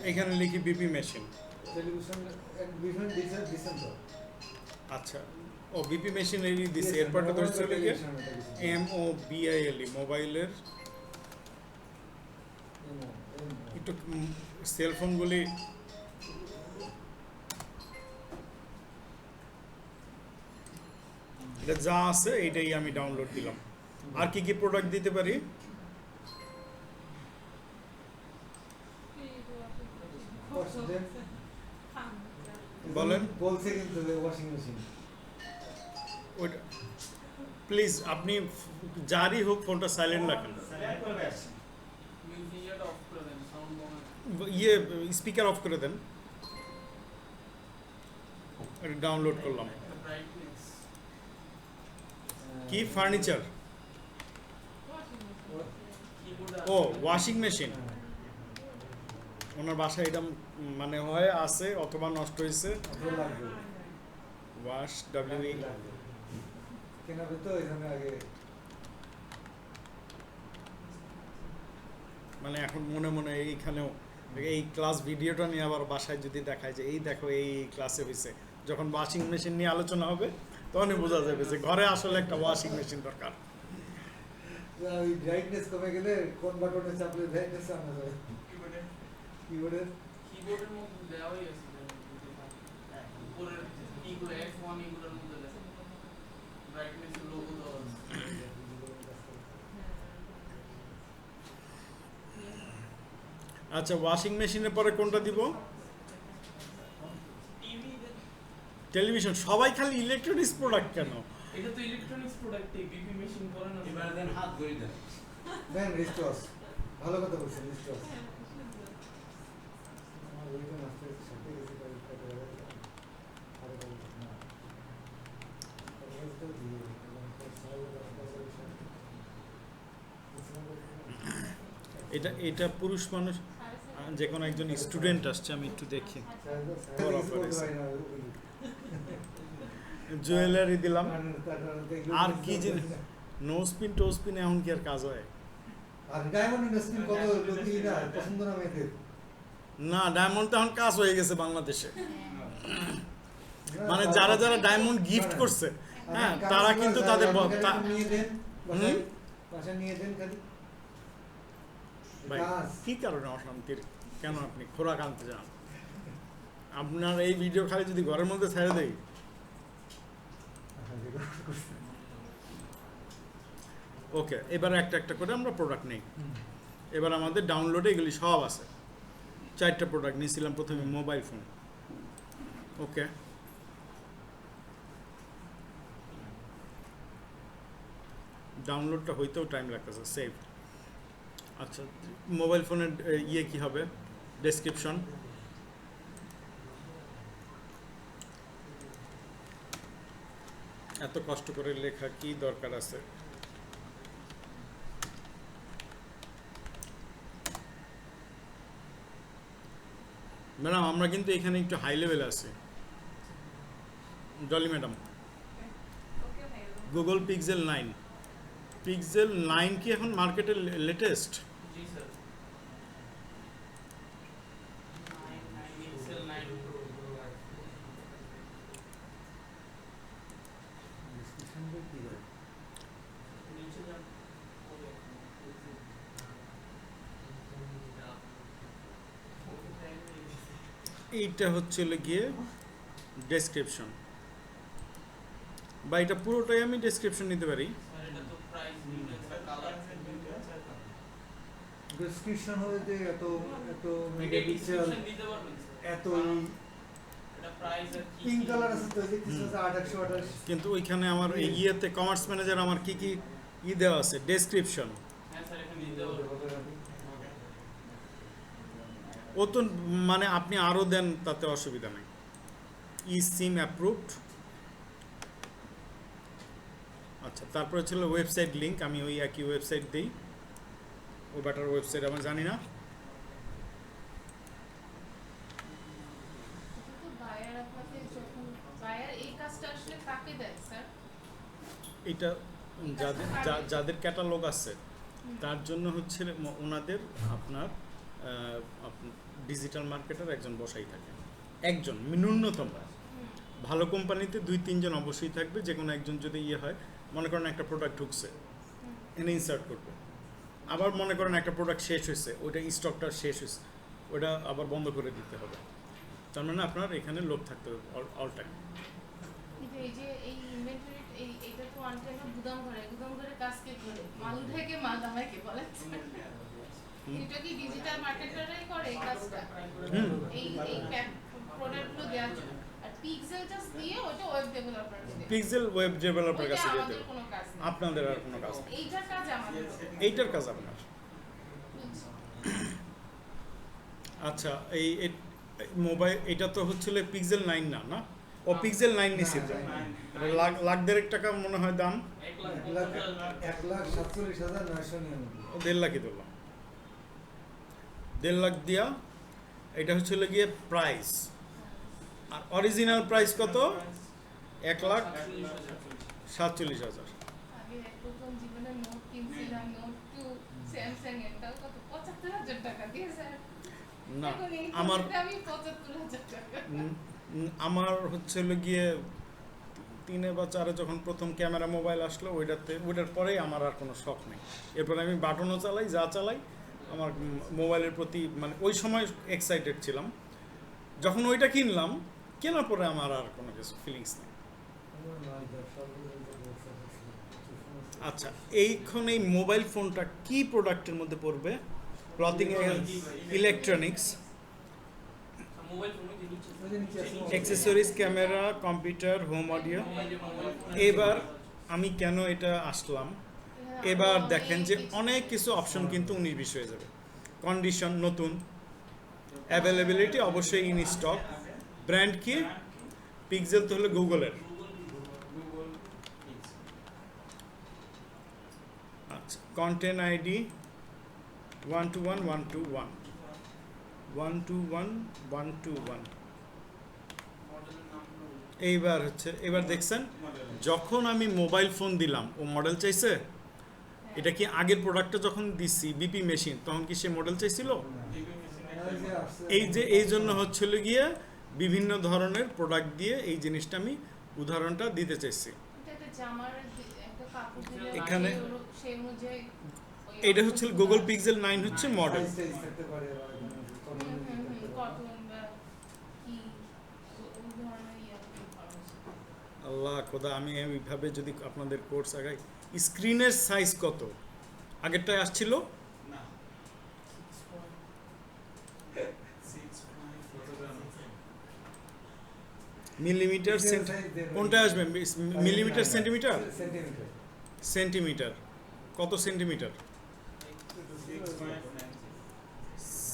এখানে লিখি বিপি মেশিন। টেলিভিশন বিভিন্ন দিছেন তো। আচ্ছা, ও বিপি মেশিন এই দিছে, এরপরটা তো হচ্ছে লিখে MOBILE, মোবাইলের। একটু সেলফোনগুলি এটা যা আছে এইটাই আমি ডাউনলোড দিলাম। আর কি কি প্রোডাক্ট দিতে পারি? বলেন। বলছে কিন্তু ওয়াশিং মেশিন। ওইটা প্লিজ আপনি যারই হোক ফোনটা সাইলেন্ট রাখেন, ইয়ে স্পিকার অফ করে দেন। ডাউনলোড করলাম। কি ফার্নিচার? ও ওয়াশিং মেশিন। ওনার বাসায় এটা মানে হয় আছে অথবা নষ্ট হয়েছে। ওয়াশ WE কেনাবে তো এখানে আগে। মানে এখন মনে মনে এইখানেও এই ক্লাস ভিডিওটা নিয়ে আবার বাসায় যদি দেখায় যে এই দেখো এই ক্লাসে হয়েছে, যখন ওয়াশিং মেশিন নিয়ে আলোচনা হবে তখনই বোঝা যাবে যে ঘরে আসলে একটা ওয়াশিং মেশিন দরকার। ওই ব্রাইটনেস কমে গেলে কোন বাটনে চাপলে ব্রাইটনেস আনা যাবে কিবোর্ডের কিবোর্ডের মধ্যে দেওয়াই আছে উপরের কিগুলো F1 এগুলোর মধ্যে দেওয়া ব্রাইটনেসের লোগো দেওয়া আছে। আচ্ছা, ওয়াশিং মেশিনের পরে কোনটা দিব? TV television. সবাই খালি ইলেকট্রনিক্স প্রোডাক্ট কেন? এটা তো ইলেকট্রনিক্স প্রোডাক্ট বিপি মেশিন করে না এবার দেন হাত ধরে দেন। দেন রিস্টস ভালো কথা বলছেন রিস্টস আমার ওইটা মাস্টার সাথে গেছে কাজ করে আরে না তো দিয়ে এটা পুরুষ মানুষ, যে কোনো একজন স্টুডেন্ট আসছে, আমি একটু দেখি। জুয়েলারি দিলাম, আর কি জিনিস? নোজপিন টোজপিন এখন কি আর কাজ হয়? আর ডায়মন্ড ইন্ডাস্ট্রি কত লোকই না পছন্দ না মেয়েদের। না, ডায়মন্ড তো এখন কাজ হয়ে গেছে বাংলাদেশে। মানে যারা যারা ডায়মন্ড গিফট করছে, হ্যাঁ, তারা কিন্তু তাদের নিয়ে দেন বাসা নিয়ে দেন খালি ভাই, কি কারণে অশান্তির? কেন আপনি খোরাক আনতে চান? আপনার এই ভিডিও খালি যদি ঘরের মধ্যে ছেড়ে দেই। ওকে, এবার একটা একটা করে আমরা প্রোডাক্ট নেই। এবার আমাদের ডাউনলোডে এগুলি সব আছে। 4টা প্রোডাক্ট নিয়েছিলাম প্রথমে। মোবাইল ফোন, ওকে। ডাউনলোডটা হইতেও টাইম লাগতেছে, সেভ। আচ্ছা, মোবাইল ফোনের ইয়ে কি হবে? ডেসক্রিপশন। এত কষ্ট করে লেখা কি দরকার আছে? ম্যাডাম, আমরা কিন্তু এখানে একটু হাই লেভেলে আছি। Dolly madam, Google pixel 9। Pixel 9 কি এখন মার্কেটের লেটেস্ট? জি স্যার 9 পিক্সেল 9 নিচে যান এইটা হচ্ছে গিয়ে ডেসক্রিপশন, বা এটা পুরোটাই আমি ডেসক্রিপশন নিতে পারি। স্যার এটা তো প্রাইস ডিফারেন্স কালার ডেসক্রিপশন হতে এত এত মেগাপিক্সেল মেগাপিক্সেল দিতে পারবেন স্যার এত এটা প্রাইস আর কি পিঙ্ক কালার আছে তো দেখতেছ 828 কিন্তু ওইখানে আমার এই ইয়েতে কমার্স ম্যানেজার আমার কি কি দেওয়া আছে? ডেসক্রিপশন। হ্যাঁ স্যার এখানে দিতে পারবেন ও তো মানে আপনি আরও দেন, তাতে অসুবিধা নেই। ই সিম অ্যাপ্রুভড। আচ্ছা, তারপরে ছিল ওয়েবসাইট লিঙ্ক। আমি ওই একই ওয়েবসাইট দিই। ও ব্যাটার ওয়েবসাইট আমার জানি না। এটা যাদের ক্যাটালগ আছে তার জন্য হচ্ছে ওনাদের আপনার ডিজিটাল মার্কেটার একজন বসাই থাকে, একজন ন্যূনতম। ভালো কোম্পানিতে 2-3 জন অবশ্যই থাকবে। যে কোনো একজন যদি ইয়ে হয়, মনে করেন একটা প্রোডাক্ট ঢুকছে, এনে ইনসার্ট করবে। আবার মনে করেন একটা প্রোডাক্ট শেষ হয়েছে, ওইটা স্টকটা শেষ হয়েছে, ওটা আবার বন্ধ করে দিতে হবে। তার মানে আপনার এখানে লোক থাকতে হবে অল টাইম। এই যে এই ইনভেন্টরি এইটা তো অনটাইম গুদাম ঘরে কাজ কে করে মাল থেকে মাল আমায় কে বলে? এটা কি ডিজিটাল মার্কেটাররাই করে এই কাজটা? এই প্রোডাক্টগুলো দেওয়ার জন্য। আর পিক্সেল জাস্ট দিয়ে ওটা ওয়েব ডেভেলপার দিয়ে। পিক্সেল ওয়েব ডেভেলপার কাছে দিয়ে দেবে। কোনো কাজ নেই। আপনাদের আর কোনো কাজ নেই। এইটার কাজ আমাদের। এইটার কাজ আপনার। আচ্ছা, এই মোবাইল এটা তো হচ্ছিল পিক্সেল 9 না? না, ও পিক্সেল 9 নিছিল। লাখ দেড়েক টাকা মনে হয় দাম। 1,47,999 1.5 লাখই ধরলাম। 1.5 লাখ দিয়া এটা হচ্ছিল গিয়ে প্রাইস। আর অরিজিনাল প্রাইস কত? 1,47,000। আগে প্রথম জীবনে নোট কিনছিলাম, নোট 2 স্যামসাং এটাও কত 75,000 টাকা দিয়ে স্যার। না, এখন এই আমার আমি 75,000 টাকা। আমার হচ্ছে গিয়ে 3 বা 4 যখন প্রথম ক্যামেরা মোবাইল আসলো ওইটার পরেই আমার আর কোনো শখ নেই। এরপরে আমি বাটনও চালাই, যা চালাই, আমার মোবাইলের প্রতি মানে ওই সময় এক্সাইটেড ছিলাম। যখন ওইটা কিনলাম, কেনার পরে আমার আর কোনো কিছু ফিলিংস নেই। আমার নয় ব্যবসা বলছে আচ্ছা, এইখানে এই মোবাইল ফোনটা কি প্রোডাক্টের মধ্যে পড়বে? ক্লথিং ইলেকট্রনিক্স, মোবাইল ফোনে যে নিচে ওই যে নিচে আছে accessories, camera, computer, home audio. এবার আমি কেন এটা আসলাম, এবার দেখেন যে অনেক কিছু অপশন কিন্তু 19-20 হয়ে যাবে। কন্ডিশন নতুন, অ্যাভেলেবিলিটি অবশ্যই ইন স্টক, ব্র্যান্ড কি? পিক্সেল তো হলো গুগলের। আচ্ছা, কন্টেন্ট আইডি 121 121 মডেলের নাম এবার দেখছেন, যখন আমি মোবাইল ফোন দিলাম ও মডেল চাইছে। এটা কি আগের প্রোডাক্টটা যখন দিছি বিপি মেশিন, তখন কি সে মডেল চাইছিল? এই জন্য হচ্ছিল গিয়ে বিভিন্ন ধরনের প্রোডাক্ট দিয়ে এই জিনিসটা আমি উদাহরণটা দিতে চাইছি। এখানে এটা হচ্ছে গুগল পিক্সেল 9 হচ্ছে মডেল। থাকতে পারে আল্লাহ খোদা, আমি এইভাবে যদি আপনাদের কোর্স আগাই। স্ক্রিনের সাইজ কত? আগেরটায় আসছিল না 6.6 মিলিমিটার, কোনটা আসবে? Millimetre, centimetre? সেন্টিমিটার সেন্টিমিটার কত সেন্টিমিটার?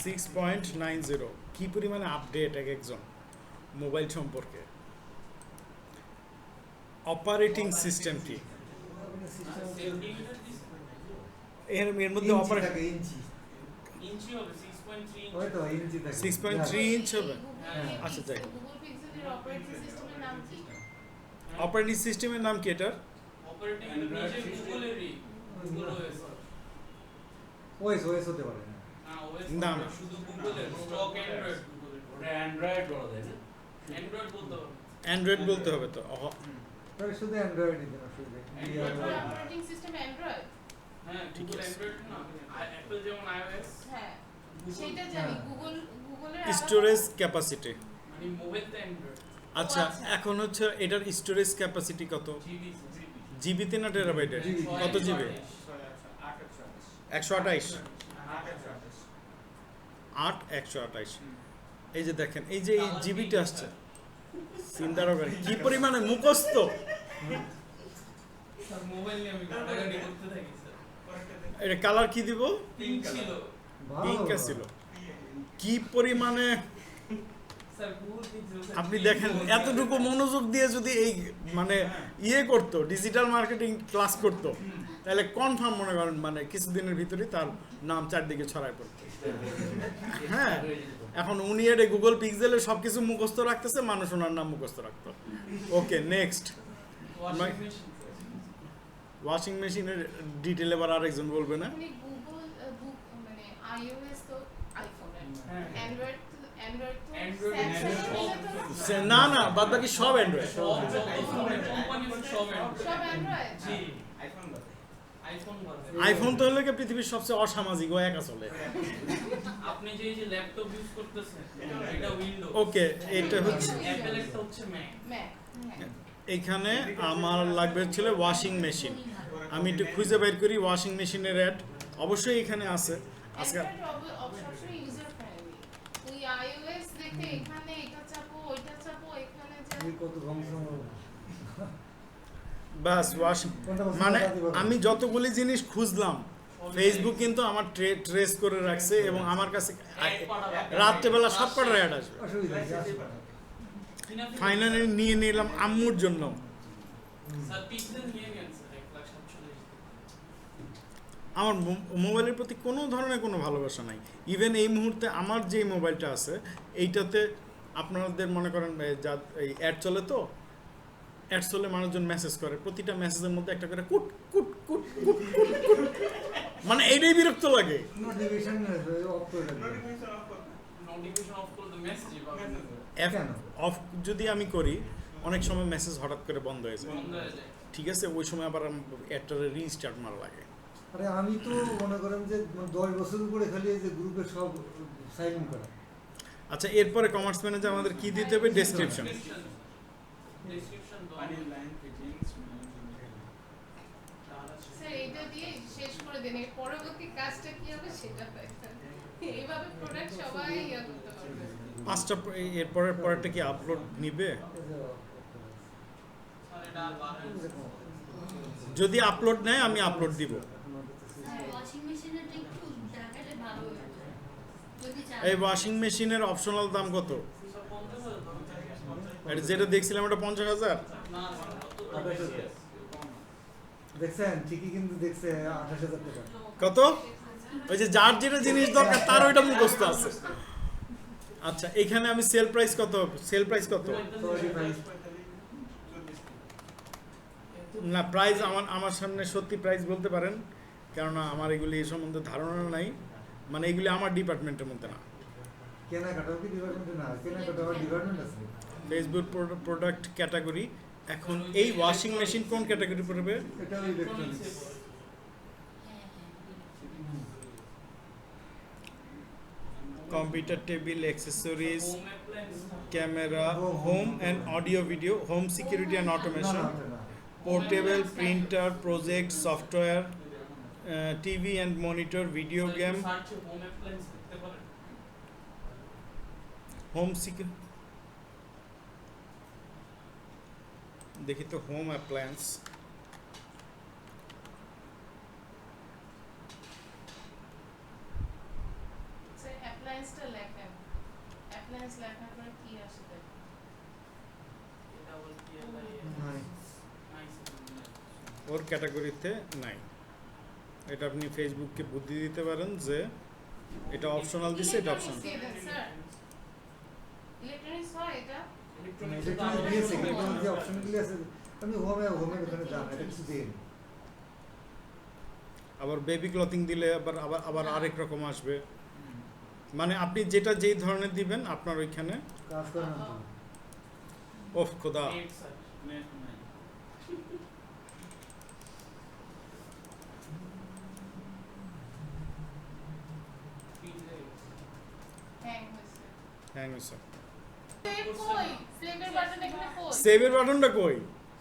6.90। কি পরিমাণে আপডেট এক একজন মোবাইল সম্পর্কে। অপারেটিং সিস্টেম কি? এর মধ্যে ইঞ্চি হবে 6.3 ইঞ্চি। হয়তো ইঞ্চি থাকে 6.3 ইঞ্চ হবে। আচ্ছা, যাই হোক। গুগল পিক্সেলের অপারেটিং সিস্টেমের নাম কি? অপারেটিং সিস্টেমের নাম কি এটার? অপারেটিং নিজে গুগলেরই, গুগল ওএস। ওএস হতে পারে না ওএস না, না। শুধু গুগলের স্টক অ্যান্ড্রয়েড, গুগলের ওটা অ্যান্ড্রয়েড বলা যায় না? অ্যান্ড্রয়েড বলতে হবে। অ্যান্ড্রয়েড বলতে হবে তো। তবে শুধু অ্যান্ড্রয়েডই দেন অসুবিধা অপারেটিং সিস্টেম অ্যান্ড্রয়েড? হ্যাঁ, ঠিক গুগল আছে। অ্যান্ড্রয়েড না, অ্যাপল যেমন আইওএস, হ্যাঁ, সেটা জানি। গুগলের স্টোরেজ ক্যাপাসিটি। মানে মোবাইলতে অ্যান্ড্রয়েড। আচ্ছা, এখন হচ্ছে এটার স্টোরেজ ক্যাপাসিটি কত? জিবি জিবিতে না টেরাবাইটে? কত জিবি? 128। 128। এই যে দেখেন, এই যে এই জিবিটা আসছে, চিন্তার হবে কি পরিমাণে মুখস্থ। স্যার মোবাইল নিয়ে আমি ঘাটাঘাটি করতে থাকি স্যার। এটা কালার কি দিব? পিঙ্ক ছিল পিঙ্ক ছিল। কি পরিমাণে স্যার, গুগল পিক্সেল আপনি দেখেন, এতটুকু মনোযোগ দিয়ে যদি এই মানে করতো, ডিজিটাল মার্কেটিং ক্লাস করতো, তাহলে কনফার্ম মনে করেন মানে কিছুদিনের ভিতরেই তার নাম চারদিকে ছড়ায় পড়তো। হ্যাঁ, এখন উনি এটা গুগল পিক্সেলে সবকিছু মুখস্থ রাখতেছে, মানুষ ওনার নাম মুখস্থ রাখতো। ওকে, নেক্সট। ওয়াশিং মেশিনের ডিটেল এবার আরেকজন বলবে না? মানে গুগল মানে আইওএস তো আইফোনের, হ্যাঁ। অ্যান্ড্রয়েড তো Android স্যামসাং, না না, বাদ বাকি সব অ্যান্ড্রয়েড। সব ফোনের কোম্পানি সব অ্যান্ড্রয়েড। সব অ্যান্ড্রয়েড। জি, আইফোন বাদে। আইফোন বাদে। আইফোন তো হলে কি পৃথিবীর সবচেয়ে অসামাজিক, ও একা চলে। আপনি যে ল্যাপটপ ইউজ করতেছেন, এটা উইন্ডোজ। ওকে, এটা হচ্ছে অ্যাপল, একটা হচ্ছে ম্যাক। ম্যাক। হ্যাঁ। এইখানে আমার লাগবে ছিল ওয়াশিং মেশিন। আমি একটু খুঁজে বের করি ওয়াশিং মেশিনের অ্যাড। অবশ্যই এখানে আছে। আজকে অ্যান্ড্রয়েড সবসময় ইউজার ফ্রেন্ডলি। ওই আইওএস দেখে এখানে এটা চাপো, ওইটা চাপো, এখানে যা কত ধ্বংস বাস ওয়াশিং মানে আমি যতগুলি জিনিস খুঁজলাম, ফেসবুক কিন্তু আমার ট্রেস করে রাখছে এবং আমার কাছে রাত্রেবেলা সব কটা অ্যাড আসবে। অসুবিধা নেই ফাইনালি নিয়ে নিলাম আম্মুর জন্য। স্যার পিক্সেল নিয়ে নেন স্যার 1,47,000। আমার মোবাইলের প্রতি কোনো ধরনের কোনো ভালোবাসা নাই। ইভেন এই মুহূর্তে আমার যে মোবাইলটা আছে, এইটাতে আপনাদের মনে করেন যা এই অ্যাড চলে, তো অ্যাড চলে মানুষজন মেসেজ করে, প্রতিটা মেসেজের মধ্যে একটা করে কুট কুট কুট কুট কুট কুট, মানে এইটাই বিরক্ত লাগে। নোটিফিকেশন অফ করে দেবেন নোটিফিকেশন অফ করে তো মেসেজই পাবেন না। অফ যদি আমি করি, অনেক সময় মেসেজ হঠাৎ করে বন্ধ হয়ে যায়, বন্ধ হয়ে যায়। ঠিক আছে, ওই সময় আবার অ্যাডটারে রিস্টার্ট মারা লাগে। আরে আমি তো মনে করেন যে 10 বছর উপরে খালি এই যে গ্রুপে সব সাইলেন্ট করা। আচ্ছা, এরপরে কমার্স ম্যানেজার আমাদের কি দিতে হবে? ডেসক্রিপশন। ডেসক্রিপশন দাও। স্যার এটা দিয়ে শেষ করে দেন, এর পরবর্তী কাজটা কি হবে সেটা দেখেন। এইভাবে প্রোডাক্ট সবাই ইয়ে করতে পারবে। 5টা এরপরের পরেরটা কি আপলোড নিবে? স্যার এটা আর বার হয় না। যদি আপলোড নেয় আমি আপলোড দিব। ওয়াশিং মেশিনেরটা একটু দেখালে ভালো হতো যদি চান। এই ওয়াশিং মেশিনের অপশনাল দাম কত? স্যার 50,000 দাও। এটা যেটা দেখছিলাম ওটা 50,000। না স্যার 70,000 দেখছেন ঠিকই কিন্তু দেখছে 28,000 টাকা। কত? ওই যে যার যেটা জিনিস দরকার তার ওইটা মুখস্থ আছে। আচ্ছা, এখানে আমি সেল প্রাইস কত? সেল প্রাইস কত? 45 না, প্রাইস আমার সামনে সত্যি প্রাইস বলতে পারেন, কেননা আমার এগুলি এই সম্বন্ধে ধারণা নাই, মানে এগুলি আমার ডিপার্টমেন্টের মধ্যে না। কেনাকাটাও কি ডিপার্টমেন্টে না? কেনাকাটা আবার ডিপার্টমেন্ট আছে। Facebook product category. এখন এই ওয়াশিং মেশিন কোন ক্যাটাগরি পড়বে? এটা ইলেকট্রনিক্স। হ্যাঁ, হ্যাঁ। Computer table, accessories, home appliance camera, home and audio video, home security and না অটোমেশন, না ওটা না। Portable printer, project, software, TV and monitor, video game, search home appliance দেখতে পারেন। হোম দেখি তো হোম অ্যাপ্লায়েন্স। স্যার অ্যাপ্লায়েন্সটা লেখেন, অ্যাপ্লায়েন্স লেখার পরে কি আসে দেখেন। এটা আবার কি নাই। ওর ক্যাটাগরিতে নাই। এটা আপনি ফেসবুককে বুদ্ধি দিতে পারেন যে এটা অপশনাল দিছে, এটা অপশনাল। স্যার ইলেকট্রনিক্স হয় এটা? ইলেকট্রনিক্স দিয়েছে, ইলেকট্রনিক্স যে অপশনগুলি আছে আমি হোমের ওখানে যান এটা কিছু দেন। আবার বেবি ক্লথিং দিলে আবার আরেক রকম আসবে। মানে আপনি যেটা যেই ধরনের দিবেন আপনার ওইখানে। কাজ করেন না। ওফ খোদা, নেট স্যার নেট নাই। হ্যাং হয়েছে। হ্যাং হয়েছে। সেভ কই? সেভের বাটন এখানে কই? সেভের বাটনটা কই?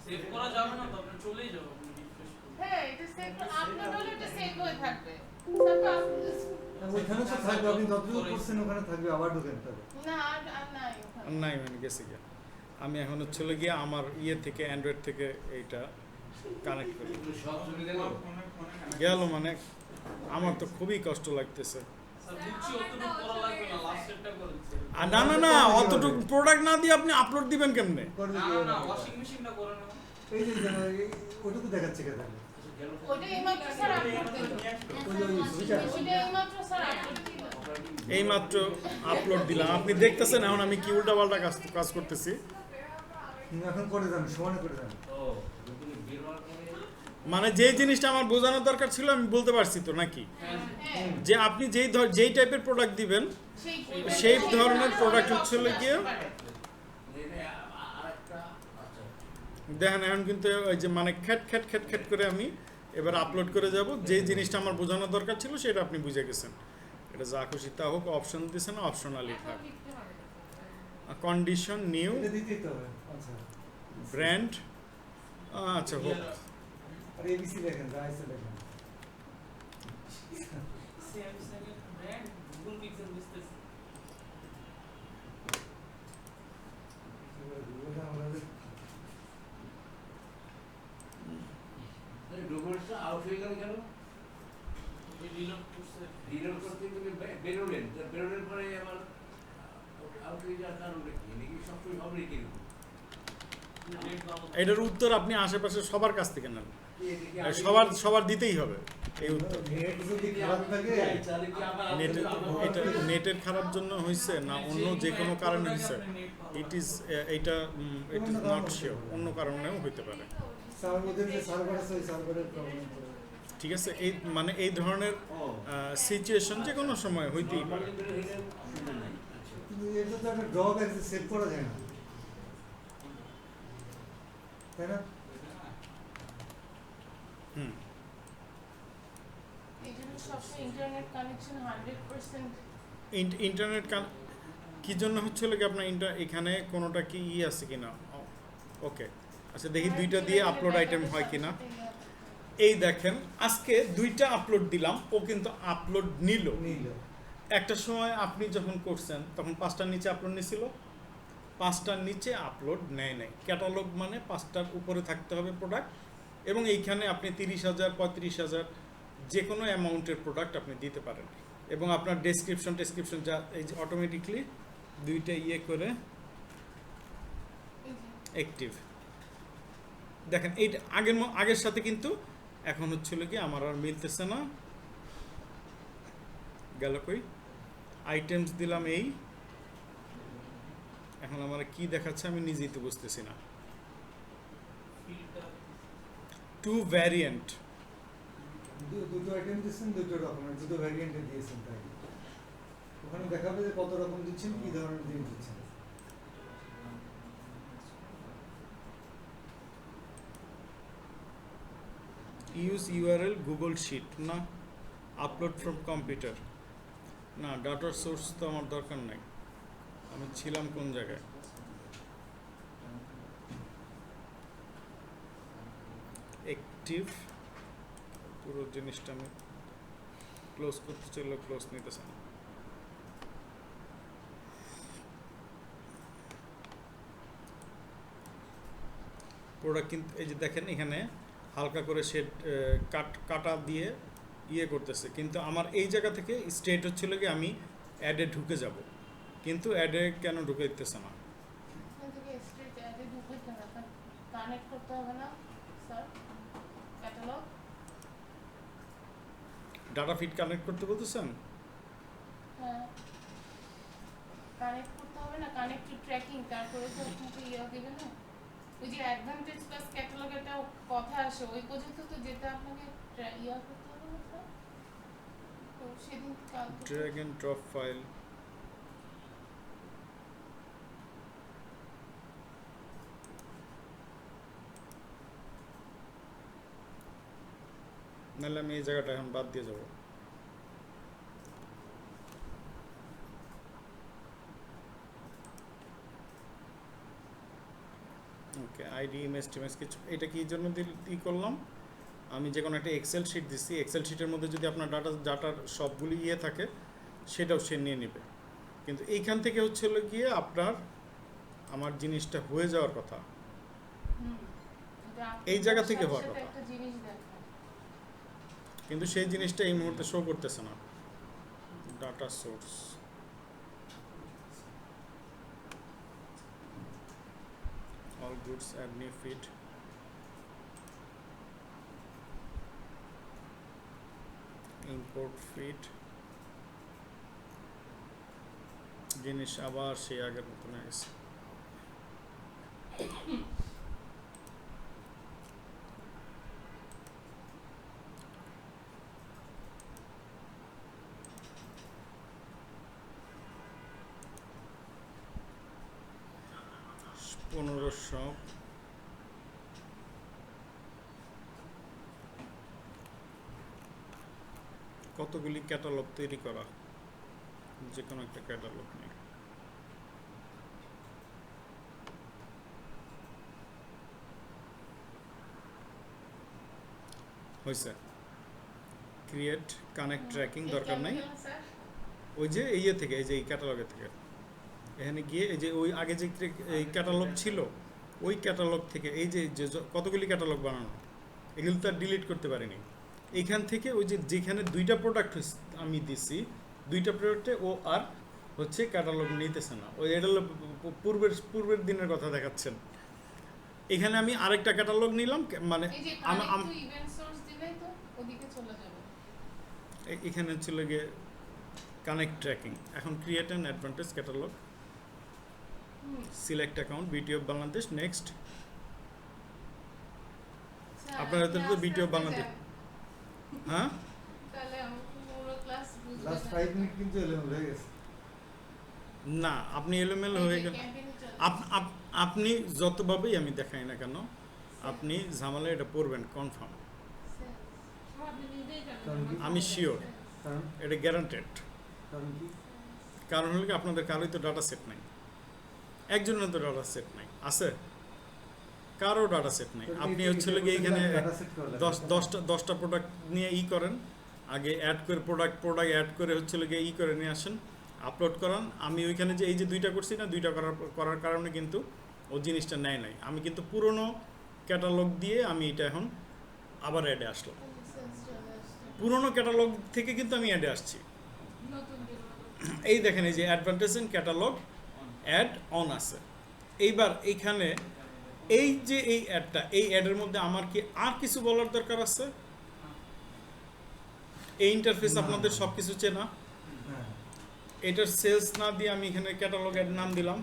সেভ করা যাবে না তো, আপনি চলেই যাবে, আপনি রিফ্রেশ করুন। হ্যাঁ এটা সেভ আপলোড হলে এটা সেভ হয়ে থাকবে। তারপর ওইখানে তো থাকবে, আপনি যতটুকু করছেন ওখানে থাকবে, আবার ঢুকেন তবে। না আর নাই ওখানে। নাই মানে গেছে গিয়া। আমি এখন চলে গিয়ে আমার ইয়ে থেকে অ্যান্ড্রয়েড থেকে এইটা কানেক্ট করি। গেল মানে আমার তো খুবই কষ্ট লাগতেছে। স্যার বুঝছি অতটুকু করা লাগবে না, লাস্টেরটা করেন স্যার। আর না অতটুকু প্রোডাক্ট না দিয়ে আপনি আপলোড দিবেন কেমনে? করবে না কি না হবে? না, ওয়াশিং মেশিনটা করে নাও। এই যে ওইটুকু দেখাচ্ছে কে তাহলে? ওটা এইমাত্র স্যার আপলোড দিল। ওই ছবিটা? ওটা এইমাত্র স্যার আপলোড দিল। এইমাত্র আপলোড দিলাম, আপনি দেখতেছেন এখন আমি কি উল্টাপাল্টা কাজ করতেছি। এখন করে যান, সমানে করে যান। মানে যেই জিনিসটা আমার বোঝানোর দরকার ছিল আমি বলতে পারছি তো নাকি, হ্যাঁ যে আপনি যেই টাইপের প্রোডাক্ট দিবেন সেই ধরনের প্রোডাক্ট হচ্ছে গিয়ে দেখেন। এখন কিন্তু ওই যে মানে খ্যাট করে আমি এবার আপলোড করে যাব। যেই জিনিসটা আমার বোঝানোর দরকার ছিল সেটা আপনি বুঝে গেছেন। এটা যা খুশি তা হোক, অপশন দিছে না, অপশনালি থাক। কন্ডিশন নিউ এটা দিতেই তো হবে। আচ্ছা। ব্র্যান্ড, আচ্ছা হোক। আর এবিসি লেখেন, যা আছে লেখেন। স্যামসাং এর ব্র্যান্ড গুগল পিক্সেল বুঝতেছি। গুগলে আমাদের ডকুমেন্টসটা আউট হয়ে গেল কেন? ওই রিলোড করছে। রিলোড করতে গেলে বেরোলেন পরে আমার আউট হয়ে যাওয়ার কারণটা কি? নাকি সবসময় হবে নাকি এরকম? নেট ভালো। এটার উত্তর আপনি আশেপাশে সবার কাছ থেকে নেন, এটা কি আর আগে- সবার দিতেই হবে এই উত্তর। নেট যদি খারাপ থাকে তাহলে কি আবার নেটের এটা নেটের খারাপ জন্য হয়েছে না অন্য যে কোনো কারণে হয়েছে? ইট ইজ নট শিওর, অন্য কারণেও হইতে পারে। ওদের যে সার্ভার আছে ওই সার্ভারের প্রবলেম করে। ঠিক আছে, মানে এই ধরনের সিচুয়েশন যে কোনো সময় হইতেই পারে। বের হয়ে গেল, অসুবিধা নাই। আচ্ছা। কিন্তু এটা তো একটা ড্রব্যাক, সেভ করা যায় না। তাই না? হুম এই জন্য সবসময় ইন্টারনেট কানেকশন 100% ইন্টারনেট কি জন্য হচ্ছিল কি আপনার এখানে কোনোটা কি আছে কিনা? ওকে, আচ্ছা দেখি দুইটা দিয়ে আপলোড আইটেম হয় কিনা। এই দেখেন আজকে দুইটা আপলোড দিলাম, ও কিন্তু আপলোড নিল। একটা সময় আপনি যখন করছেন তখন 5টার নিচে আপলোড নিছিল, 5টার নিচে আপলোড নেয় নাই। ক্যাটালগ মানে 5টার উপরে থাকতে হবে প্রোডাক্ট, এবং এইখানে আপনি 30,000 35,000 যে কোনো অ্যামাউন্টের প্রোডাক্ট আপনি দিতে পারেন। এবং আপনার ডেসক্রিপশন যা এই যে অটোমেটিকলি দুইটা করে অ্যাক্টিভ। দেখেন এইটা আগের সাথে কিন্তু এখন হচ্ছিল কি আমার আর মিলতেছে না। গেল কই? আইটেমস দিলাম এই, এখন আমার কি দেখাচ্ছে আমি নিজেই তো বুঝতেছি না। টু ভ্যারিয়েন্ট, দুটো আইটেম দিচ্ছেন, দুটো ডকুমেন্ট, দুটো ভ্যারিয়েন্টে দিয়েছেন, তাই ওখানে দেখাবে যে কত রকম দিচ্ছেন, কি ধরনের জিনিস দিচ্ছেন। ইউজ ইউআরএল গুগল শিট না, আপলোড ফ্রম কম্পিউটার না, ডাটা সোর্স তো আমার দরকার নাই। আমি ছিলাম কোন জায়গায়? অ্যাক্টিভ, পুরো জিনিসটা আমি ক্লোজ করতে চাইলে ক্লোজ নিতেছে না। প্রোডাক্ট কিন্তু এই যে দেখেন এখানে হালকা করে শেড কাটা দিয়ে করতেছে, কিন্তু আমার এই জায়গা থেকে স্টেট হচ্ছিল কি আমি অ্যাডে ঢুকে যাব, কিন্তু অ্যাডে কেন ঢুকে দিতেছে না? এখান থেকে স্ট্রেট অ্যাডে ঢুকে কানেক্ট করতে হবে না sir? Catalogue data feed connect করতে বলতেছেন? হ্যাঁ, কানেক্ট করতে হবে না, কানেক্ট টু ট্র্যাকিং, তারপরে তো আপনাকে দেবে না। ওই যে অ্যাডভান্টেজ প্লাস ক্যাটালগ একটা কথা আসে, ওই পর্যন্ত তো যেটা আপনাকে করতে হবে না স্যার? তো সেদিন কাল ড্র্যাগ এন্ড ড্রপ ফাইল, নাহলে আমি এই জায়গাটা এখন বাদ দিয়ে যাব। ওকে, আইডি ইমেজ টিমেজ কিছু, এটা কি জন্য করলাম? আমি যে কোনো একটা এক্সেল শিট দিচ্ছি, এক্সেল শিটের মধ্যে যদি আপনার ডাটার সবগুলি থাকে সেটাও সে নিয়ে নেবে, কিন্তু এইখান থেকে হচ্ছিল গিয়ে আপনার আমার জিনিসটা হয়ে যাওয়ার কথা, এই জায়গা থেকে হওয়ার কথা, একটা জিনিস দেখায়। কিন্তু সেই জিনিসটা এই মুহূর্তে শো করতেছে না। Data source, all goods add new feed, import feed, জিনিস আবার সেই আগের মতন হয়ে গেছে। $1500 কতগুলি ক্যাটালগ তৈরি করা, যে কোনো একটা ক্যাটালগ নেই। হয়েছে, ক্রিয়েট কানেক্ট ট্র্যাকিং দরকার নাই, ওই যে থেকে এই যে এই ক্যাটালগের থেকে এখানে গিয়ে এই যে ওই আগে যে এই ক্যাটালগ ছিল ওই ক্যাটালগ থেকে এই যে কতগুলি ক্যাটালগ বানানো, এগুলো তো আর ডিলিট করতে পারিনি। এইখান থেকে ওই যে যেখানে দুইটা প্রোডাক্ট আমি দিছি, দুইটা প্রোডাক্টে ও আর হচ্ছে ক্যাটালগ নিতেছে না। ওই এটা হলো পূর্বের দিনের কথা দেখাচ্ছেন। এখানে আমি আরেকটা ক্যাটালগ নিলাম, মানে এখানে ছিল গিয়ে কানেক্ট ট্র্যাকিং। এখন create an advantage catalogue, select account, বিটি অফ বাংলাদেশ, নেক্সট। আপনার হাতে তো বিটি অফ বাংলাদেশ, হ্যাঁ লাস্ট 5 মিনিট কিন্তু এলোমেলো হয়ে গেছে। না, আপনি এলোমেলো হয়ে গেল। আপনি যতভাবেই আমি দেখাই না কেন, আপনি ঝামেলা এটা পড়বেন কনফার্ম, আপনি নিজেই কারণ কি? আমি শিওর, কারণ এটা গ্যারান্টেড। কারণ কি? কারণ হলো কি আপনাদের কারোই তো ডাটা সেট নাই, একজনের তো ডাটা সেট নাই, আছে কারো ডাটা সেট নাই। আপনি হচ্ছে কি এইখানে data set করা লাগবে। 10টা প্রোডাক্ট নিয়ে করেন, আগে অ্যাড করে প্রোডাক্ট অ্যাড করে হচ্ছে গিয়ে করে নিয়ে আসেন, আপলোড করান। আমি ওইখানে যে এই যে 2টা করছি না, 2টা করার কারণে কিন্তু ও জিনিসটা নেয় নাই। আমি কিন্তু পুরনো ক্যাটালগ দিয়ে আমি এটা এখন আবার অ্যাডে আসলাম, পুরনো ক্যাটালগ থেকে কিন্তু আমি অ্যাডে আসছি। নতুন এই দেখেন এই যে অ্যাডভার্টাইজিং ক্যাটালগ অ্যাড অন আছে। এইবার এইখানে এই যে এই অ্যাডটা, এই অ্যাডের মধ্যে আমার কি আর কিছু বলার দরকার আছে? এই ইন্টারফেস না। আপনাদের সব কিছু চেনা। হ্যাঁ, এটার সেলস না দিয়ে আমি এখানে ক্যাটালগ অ্যাড নাম দিলাম,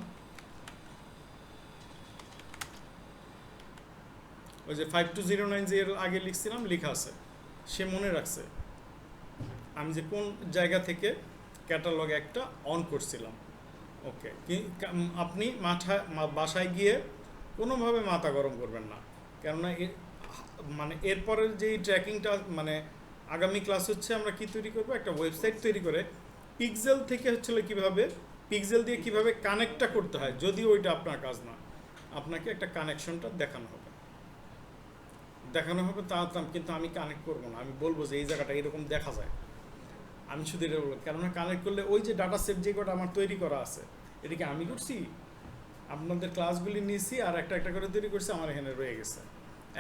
ওই যে 5209 যে এর আগে লিখছিলাম লেখা আছে, সে মনে রাখছে আমি যে কোন জায়গা থেকে ক্যাটালগ একটা অন করছিলাম। ওকে, আপনি বাসায় গিয়ে কোনোভাবে মাথা গরম করবেন না, কেননা মানে এরপরের যেই ট্র্যাকিংটা মানে আগামী ক্লাস হচ্ছে আমরা কি তৈরি করব, একটা ওয়েবসাইট তৈরি করে পিক্সেল থেকে হচ্ছিল কিভাবে পিক্সেল দিয়ে কিভাবে কানেক্টটা করতে হয়। যদিও ওইটা আপনার কাজ না, আপনাকে একটা কানেকশনটা দেখানো হবে তা কিন্তু আমি কানেক্ট করবো না, আমি বলবো যে এই জায়গাটা এরকম দেখা যায়। আমি শুধু এটা বলবো, কেননা কানেক্ট করলে ওই যে ডাটা সেট যে কটা আমার তৈরি করা আছে, এটা কি আমি করছি? আপনাদের ক্লাসগুলি নিয়েছি আর একটা একটা করে তৈরি করছি, আমার এখানে রয়ে গেছে।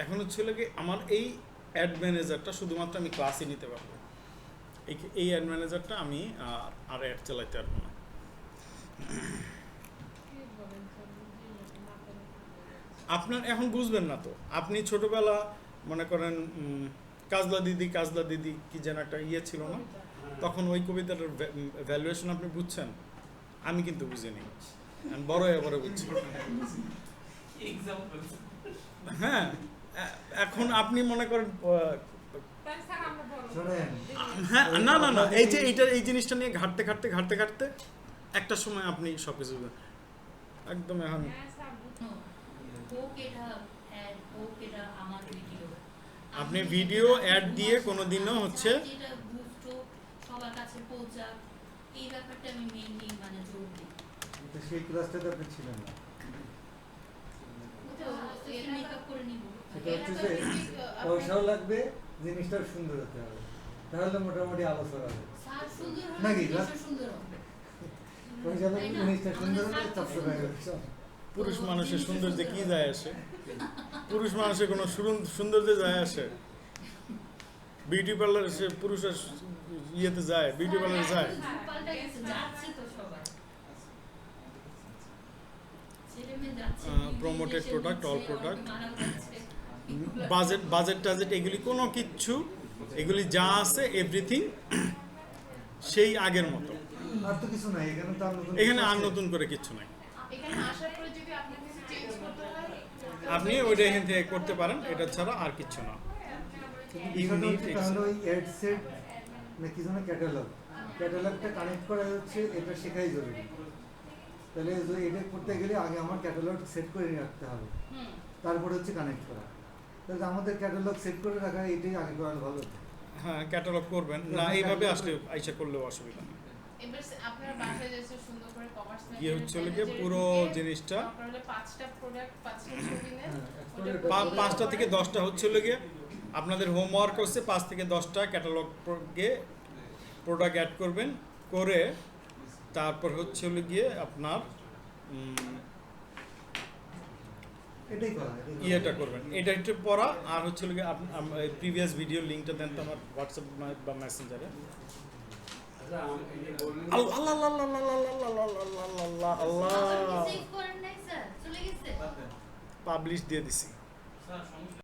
এখন হচ্ছে কি আমার এই অ্যাড ম্যানেজারটা শুধুমাত্র আমি ক্লাসই নিতে পারবো, এই অ্যাড ম্যানেজারটা আমি আর অ্যাড চালাইতে পারবো না। আপনার এখন বুঝবেন না তো, আপনি ছোটবেলা মনে করেন কাজলা দিদি কি যেন একটা ছিল না, তখন ওই কবিতাটার ভ্যালুয়েশন আপনি বুঝছেন, আমি কিন্তু বুঝিনি, আমি বড় এবারে বুঝছি। এক্সাম্পল হ্যাঁ, এখন আপনি মনে করেন শোনেন, হ্যাঁ, না এই যে এই জিনিসটা নিয়ে ঘাটতে একটা সময় আপনি সব কিছু একদম এখন আপনি ভিডিও অ্যাড দিয়ে কোনোদিনও হচ্ছে যেটা বুস্ট সবার কাছে পৌঁছাক, এই ব্যাপারটা আমি মেইনলি মানে জোর দিই। তো সেই ক্লাসটাতে আপনি ছিলেন না। মেকআপ করে নিব। সেটা হচ্ছে যে পয়সাও লাগবে, জিনিসটাও সুন্দর হতে হবে, তাহলে মোটামুটি আলোচনা হবে। স্যার সুন্দর হলে নাকি? জিনিসটা সুন্দর হবে। পয়সা লাগবে, জিনিসটা সুন্দর হলে চকচকে হবে। পুরুষ মানুষের সৌন্দর্যে কি যায় আসে? পুরুষ মানুষের কোনো সৌন্দর্যে যায় আসে? বিউটি পার্লার সে পুরুষের ইয়েতে যায়, বিউটি পার্লারে যায়। পাল্টা গেছে, যাচ্ছে তো সবাই। ছেলে মেয়ে যাচ্ছে, promoted বিদেশে product, all ঘুরছে, product. মারা যাচ্ছে। বাজেট টাজেট এগুলি কোনো কিচ্ছু, এগুলি যা আছে এভরিথিং সেই আগের মতো, আর তো কিছু নাই এখানে, তো আর নতুন এখানে কিছু আর আছে? নতুন করে কিচ্ছু নাই। এখানে আসার পরে যদি আপনার কিছু চেঞ্জ করতে হয়, আপনি ওইটা এখান থেকে করতে পারেন, এটা ছাড়া আর কিচ্ছু না। বিষয়টা হচ্ছে তাহলে ওই অ্যাড সেট না কি যেন ক্যাটালগটা কানেক্ট করা হচ্ছে, এটা শেখাই জরুরি। তাহলে এটা করতে গেলে আগে আমার ক্যাটালগ সেট করে রাখতে হবে, তারপরে হচ্ছে কানেক্ট করা। তাহলে আমাদের ক্যাটালগ সেট করে রাখা এটাই আগে করা ভালো হতো। হ্যাঁ, ক্যাটালগ করবেন না, এইভাবে আসলে আইসা করলেও অসুবিধা নেই। এবার আপনার বাসায় যাচ্ছে সুন্দর করে কমার্স গিয়ে হচ্ছে কি পুরো জিনিসটা 5টা প্রোডাক্ট 5টা ছবি নেন, হ্যাঁ, 5টা থেকে 10টা হচ্ছে গিয়ে আপনাদের হোমওয়ার্ক হচ্ছে 5 থেকে 10টা ক্যাটালগে প্রোডাক্ট অ্যাড করবেন, করে তারপর হচ্ছে গিয়ে আপনার এটাই করা, ইয়েটা করবেন, এটা একটু পড়া। আর হচ্ছে গিয়ে প্রিভিয়াস ভিডিও লিঙ্কটা দেন তো আমার হোয়াটসঅ্যাপ বা মেসেঞ্জারে। আল্লাহ আল্লাহ আল্লাহ আল্লাহ আল্লাহ আল্লাহ আল্লাহ সেভ করেন নাই স্যার, চলে গেছে। পাবলিশ দিয়ে দিছি। স্যার সমস্যা